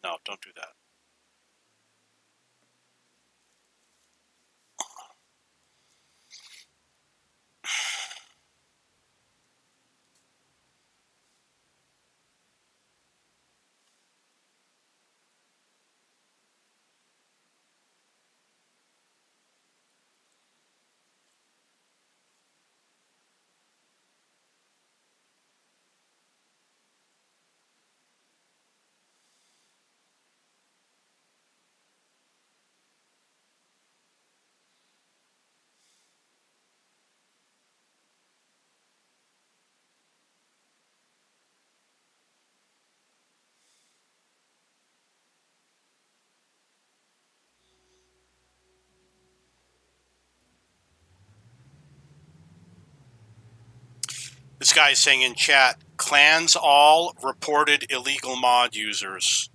No, don't do that. This guy is saying in chat, clans all reported illegal mod users.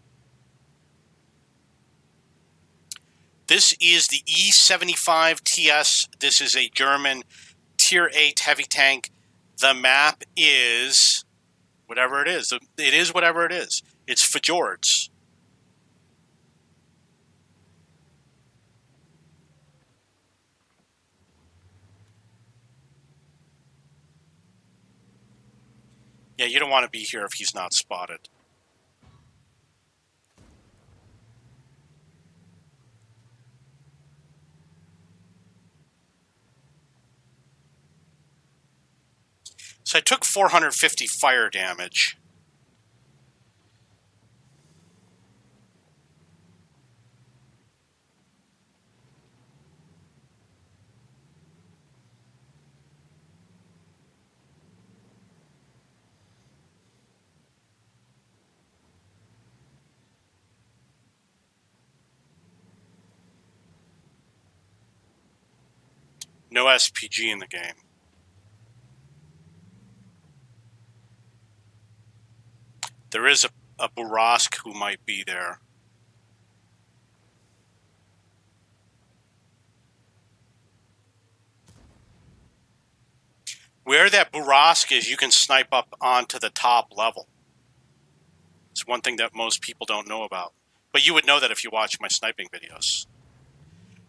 This is the E75 TS. This is a German Tier 8 heavy tank. The map is whatever it is. It is whatever it is. It's Fjords. Yeah, you don't want to be here if he's not spotted. So I took 450 fire damage. No SPG in the game. There is a Burask who might be there. Where that Burask is, you can snipe up onto the top level. It's one thing that most people don't know about. But you would know that if you watch my sniping videos.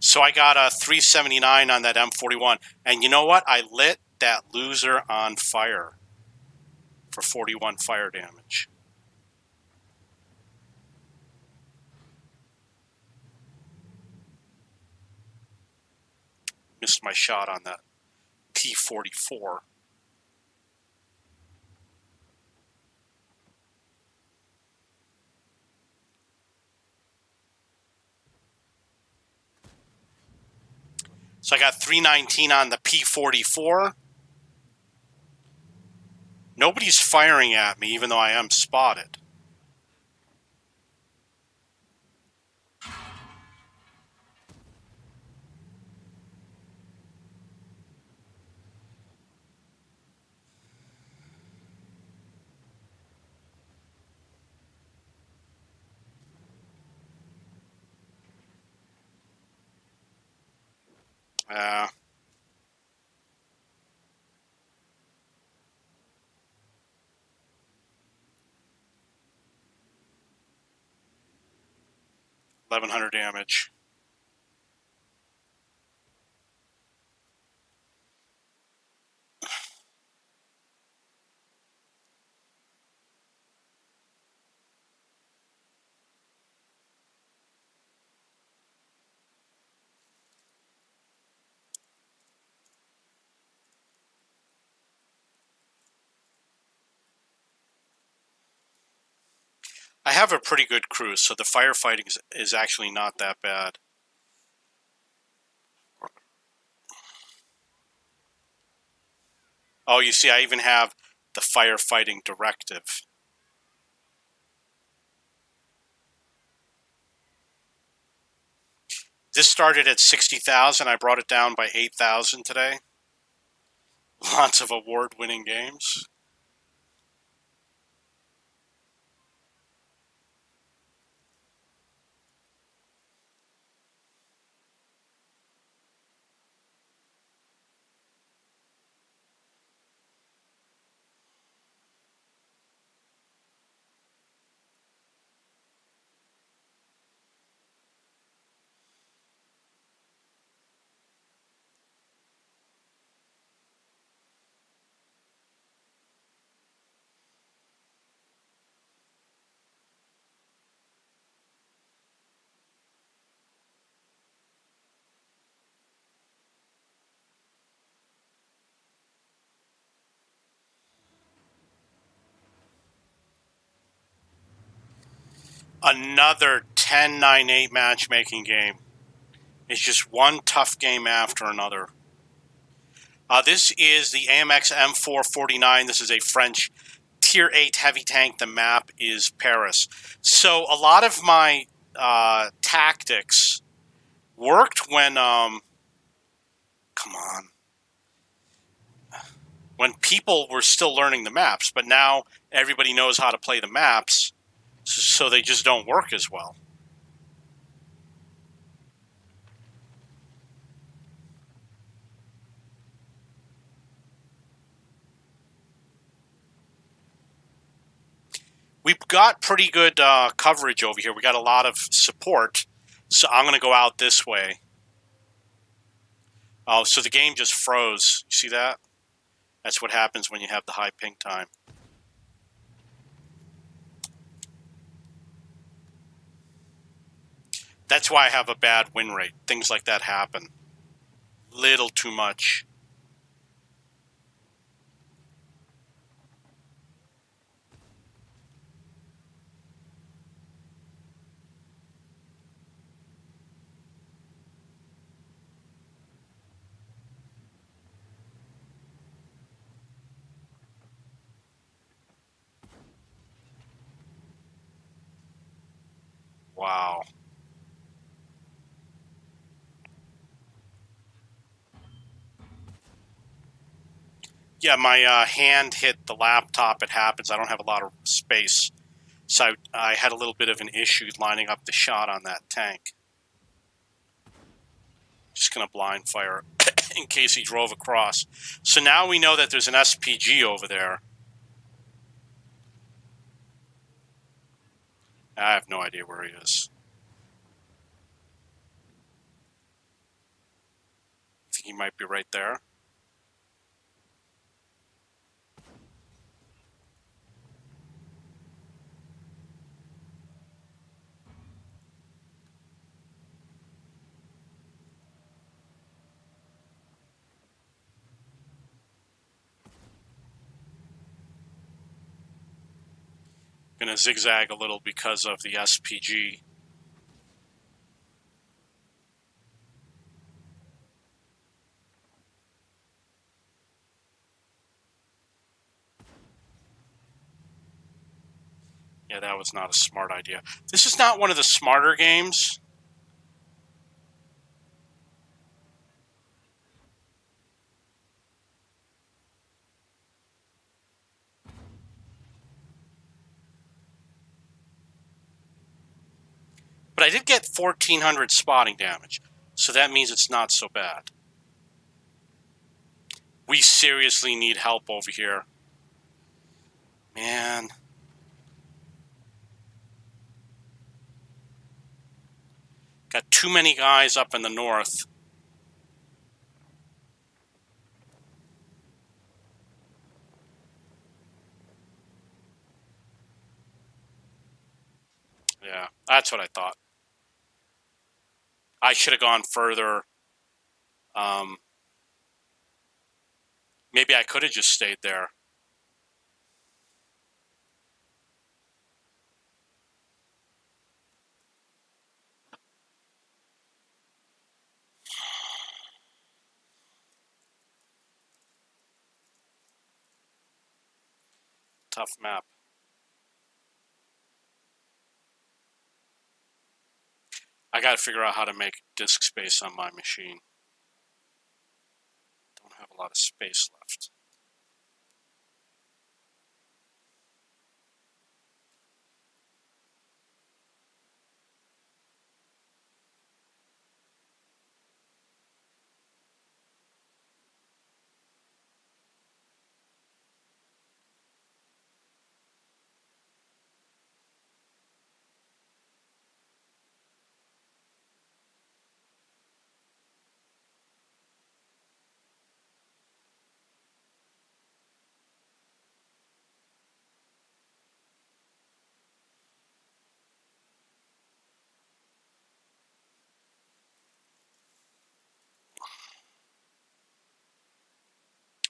So I got a 379 on that M41. And you know what? I lit that loser on fire for 41 fire damage. Missed my shot on that P44. So I got 319 on the P44. Nobody's firing at me, even though I am spotted. Uh, $1,100 damage. I have a pretty good crew, so the firefighting is actually not that bad. Oh, you see, I even have the firefighting directive. This started at 60,000. I brought it down by 8,000 today. Lots of award-winning games. Another 10-9-8 matchmaking game. It's just one tough game after another. This is the AMX M449. This is a French Tier 8 heavy tank. The map is Paris. So a lot of my tactics worked when, come on, when people were still learning the maps, but now everybody knows how to play the maps, so they just don't work as well. We've got pretty good coverage over here. We got a lot of support, so I'm going to go out this way. Oh, so the game just froze. You see that? That's what happens when you have the high ping time. That's why I have a bad win rate. Things like that happen. Little too much. Wow. Yeah, my hand hit the laptop. It happens. I don't have a lot of space. So I had a little bit of an issue lining up the shot on that tank. Just going to blind fire in case he drove across. So now we know that there's an SPG over there. I have no idea where he is. I think he might be right there. Going to zigzag a little because of the SPG. Yeah, that was not a smart idea. This is not one of the smarter games. But I did get 1,400 spotting damage, so that means it's not so bad. We seriously need help over here. Man. Got too many guys up in the north. Yeah, that's what I thought. I should have gone further. Maybe I could have just stayed there. Tough map. I got to figure out how to make disk space on my machine. Don't have a lot of space left.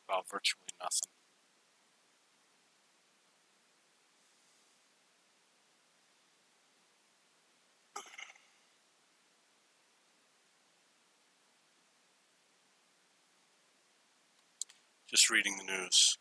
About virtually nothing. Just reading the news.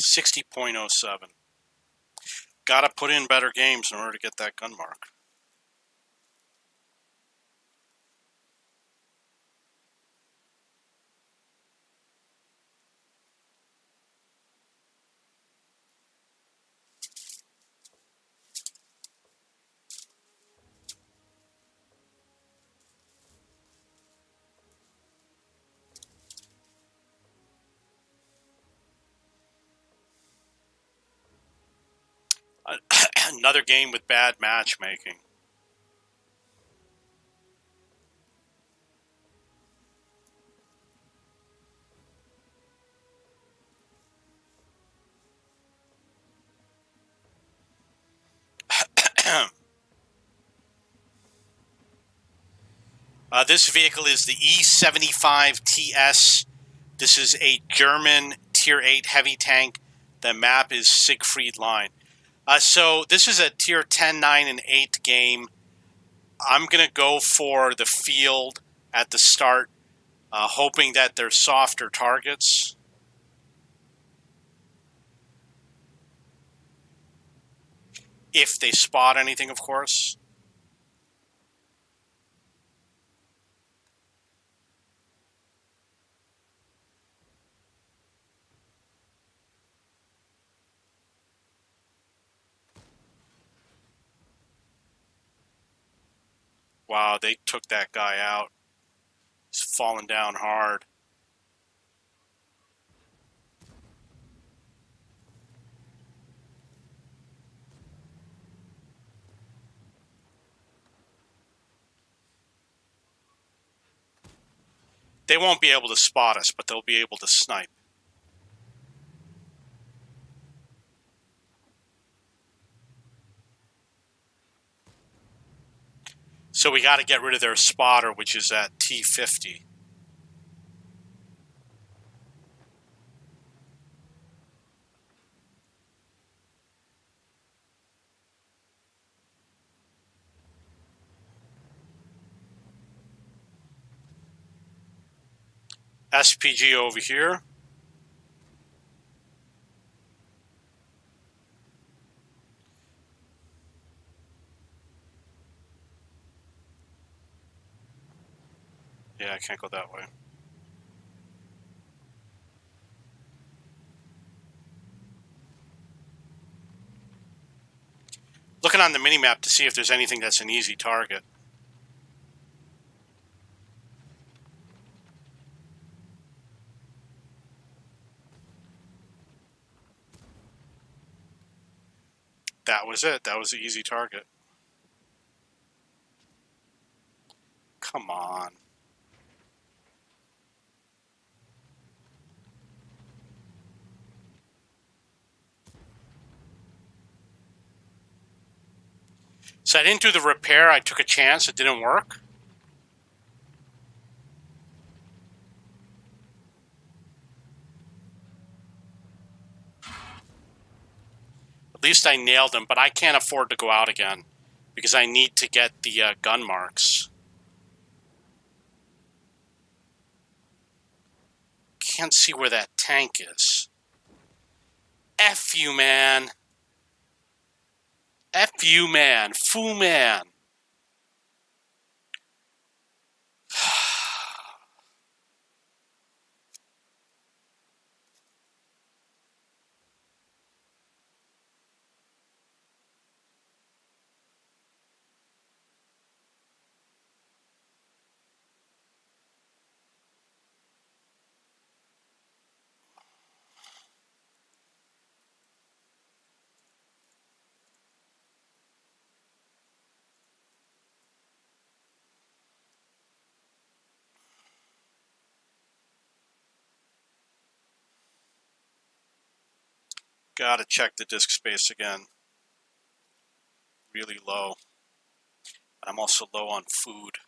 $60.07. Gotta put in better games in order to get that gun mark. Another game with bad matchmaking. This vehicle is the E75 TS. This is a German Tier 8 heavy tank. The map is Siegfried Line. So this is a Tier 10, 9, and 8 game. I'm going to go for the field at the start, hoping that they're softer targets. If they spot anything, of course. Wow, they took that guy out. He's falling down hard. They won't be able to spot us, but they'll be able to snipe. So we got to get rid of their spotter, which is at T50. SPG over here. Yeah, I can't go that way. Looking on the minimap to see if there's anything that's an easy target. That was it. That was the easy target. Come on. So I didn't do the repair. I took a chance. It didn't work. At least I nailed him, but I can't afford to go out again because I need to get the gun marks. Can't see where that tank is. F you, man. F you, man. Fool, man. Gotta check the disk space again. Really low. And I'm also low on food.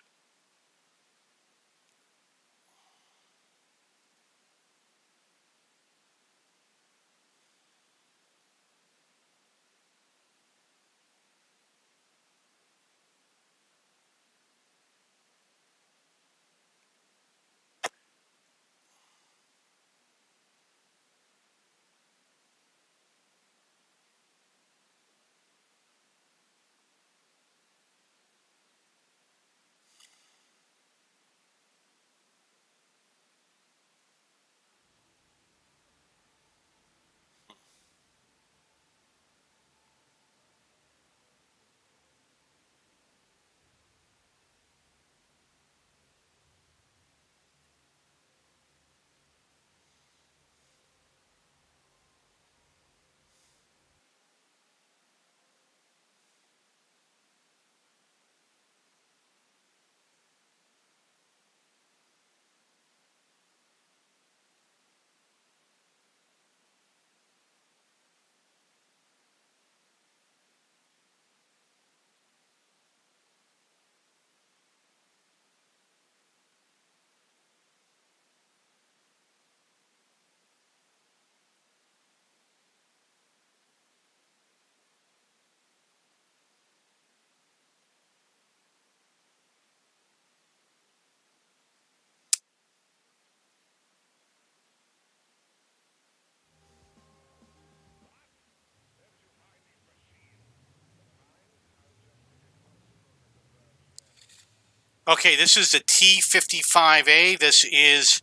Okay, this is the T-55A. This is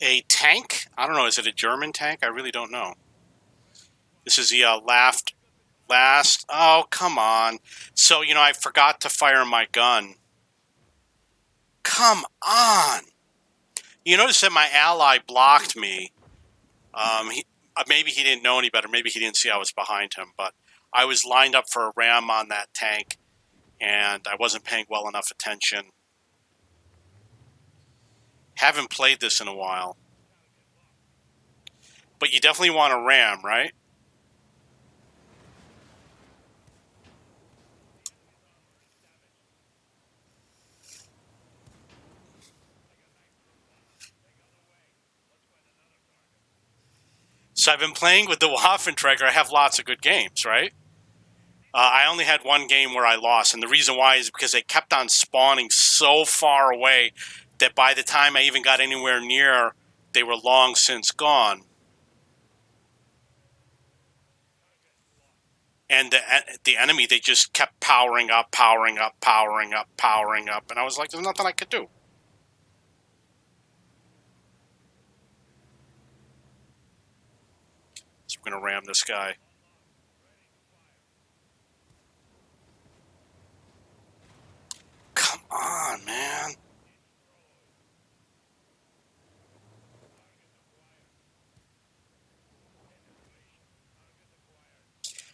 a tank. I don't know. Is it a German tank? I really don't know. This is the last. Oh, come on. So, I forgot to fire my gun. Come on. You notice that my ally blocked me. Maybe he didn't know any better. Maybe he didn't see I was behind him. But I was lined up for a ram on that tank, and I wasn't paying well enough attention. Haven't played this in a while. But you definitely want a ram, right? So I've been playing with the Waffenträger. I have lots of good games, right? I only had one game where I lost, and the reason why is because they kept on spawning so far away that by the time I even got anywhere near, they were long since gone. And the enemy, they just kept powering up, powering up, powering up, powering up, and I was like, there's nothing I could do. So we're going to ram this guy. Come on, man.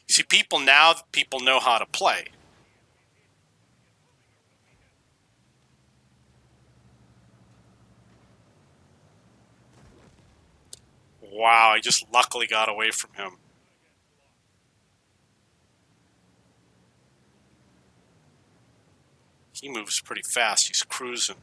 You see, people know how to play. Wow, I just luckily got away from him. He moves pretty fast. He's cruising.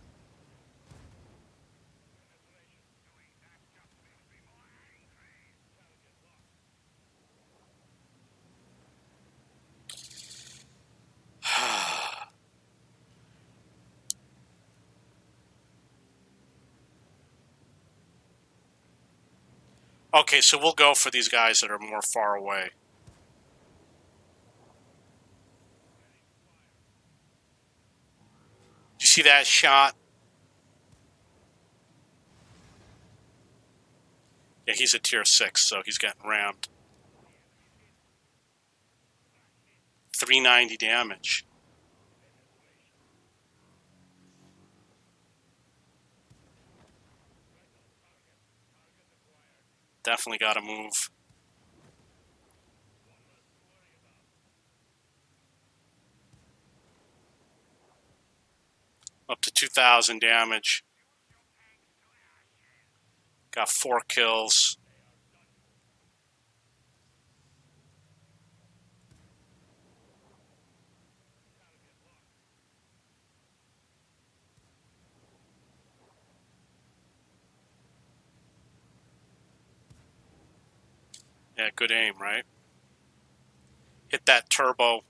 Okay, so we'll go for these guys that are more far away. Do you see that shot? Yeah, he's a tier 6, so he's getting rammed. 390 damage. Definitely got to move. Up to 2,000 damage. Got 4 kills. Yeah, good aim, right? Hit that turbo.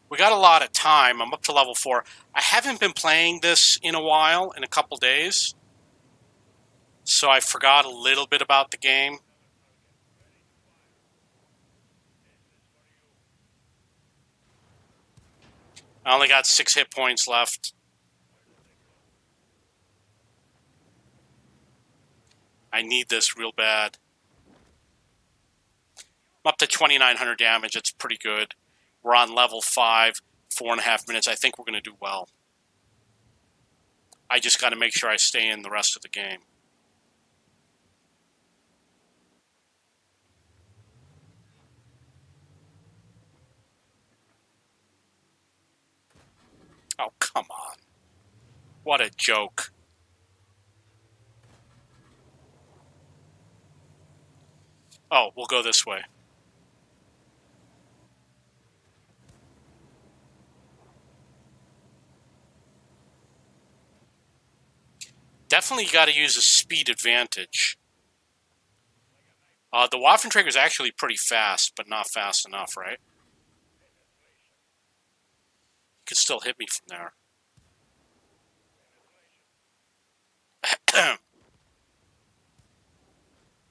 We got a lot of time. I'm up to level 4. I haven't been playing this in a while, in a couple days. So I forgot a little bit about the game. I only got 6 hit points left. I need this real bad. I'm up to 2,900 damage. It's pretty good. We're on level 5, 4.5 minutes. I think we're going to do well. I just got to make sure I stay in the rest of the game. Oh, come on. What a joke. Oh, we'll go this way. Definitely got to use a speed advantage. The Waffenträger is actually pretty fast, but not fast enough, right? He could still hit me from there.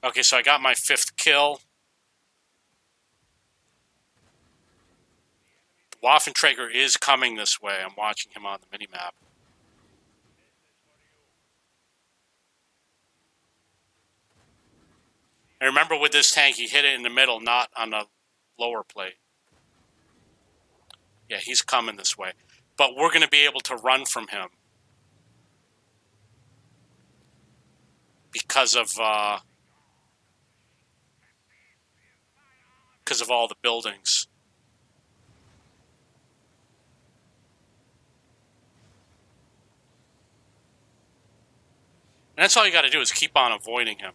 Okay, so I got my 5th kill. The Waffenträger is coming this way. I'm watching him on the minimap. And remember, with this tank, he hit it in the middle, not on the lower plate. Yeah, he's coming this way. But we're going to be able to run from him. Because of all the buildings. And that's all you got to do is keep on avoiding him.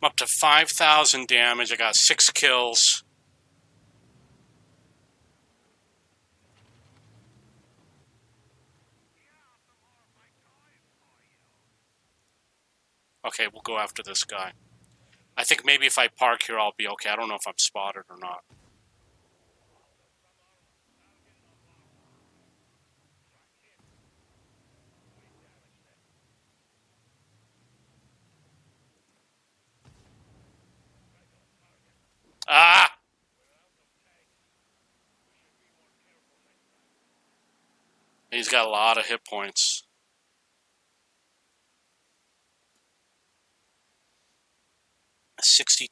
I'm up to 5,000 damage. I got 6 kills. Okay, we'll go after this guy. I think maybe if I park here, I'll be okay. I don't know if I'm spotted or not. Ah! He's got a lot of hit points. $62.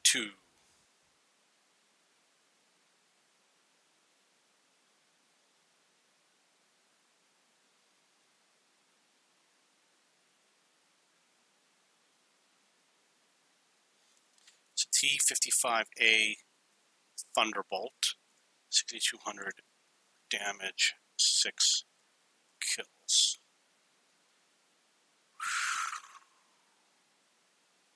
It's a T-55A Thunderbolt. 6,200 damage, 6 kills.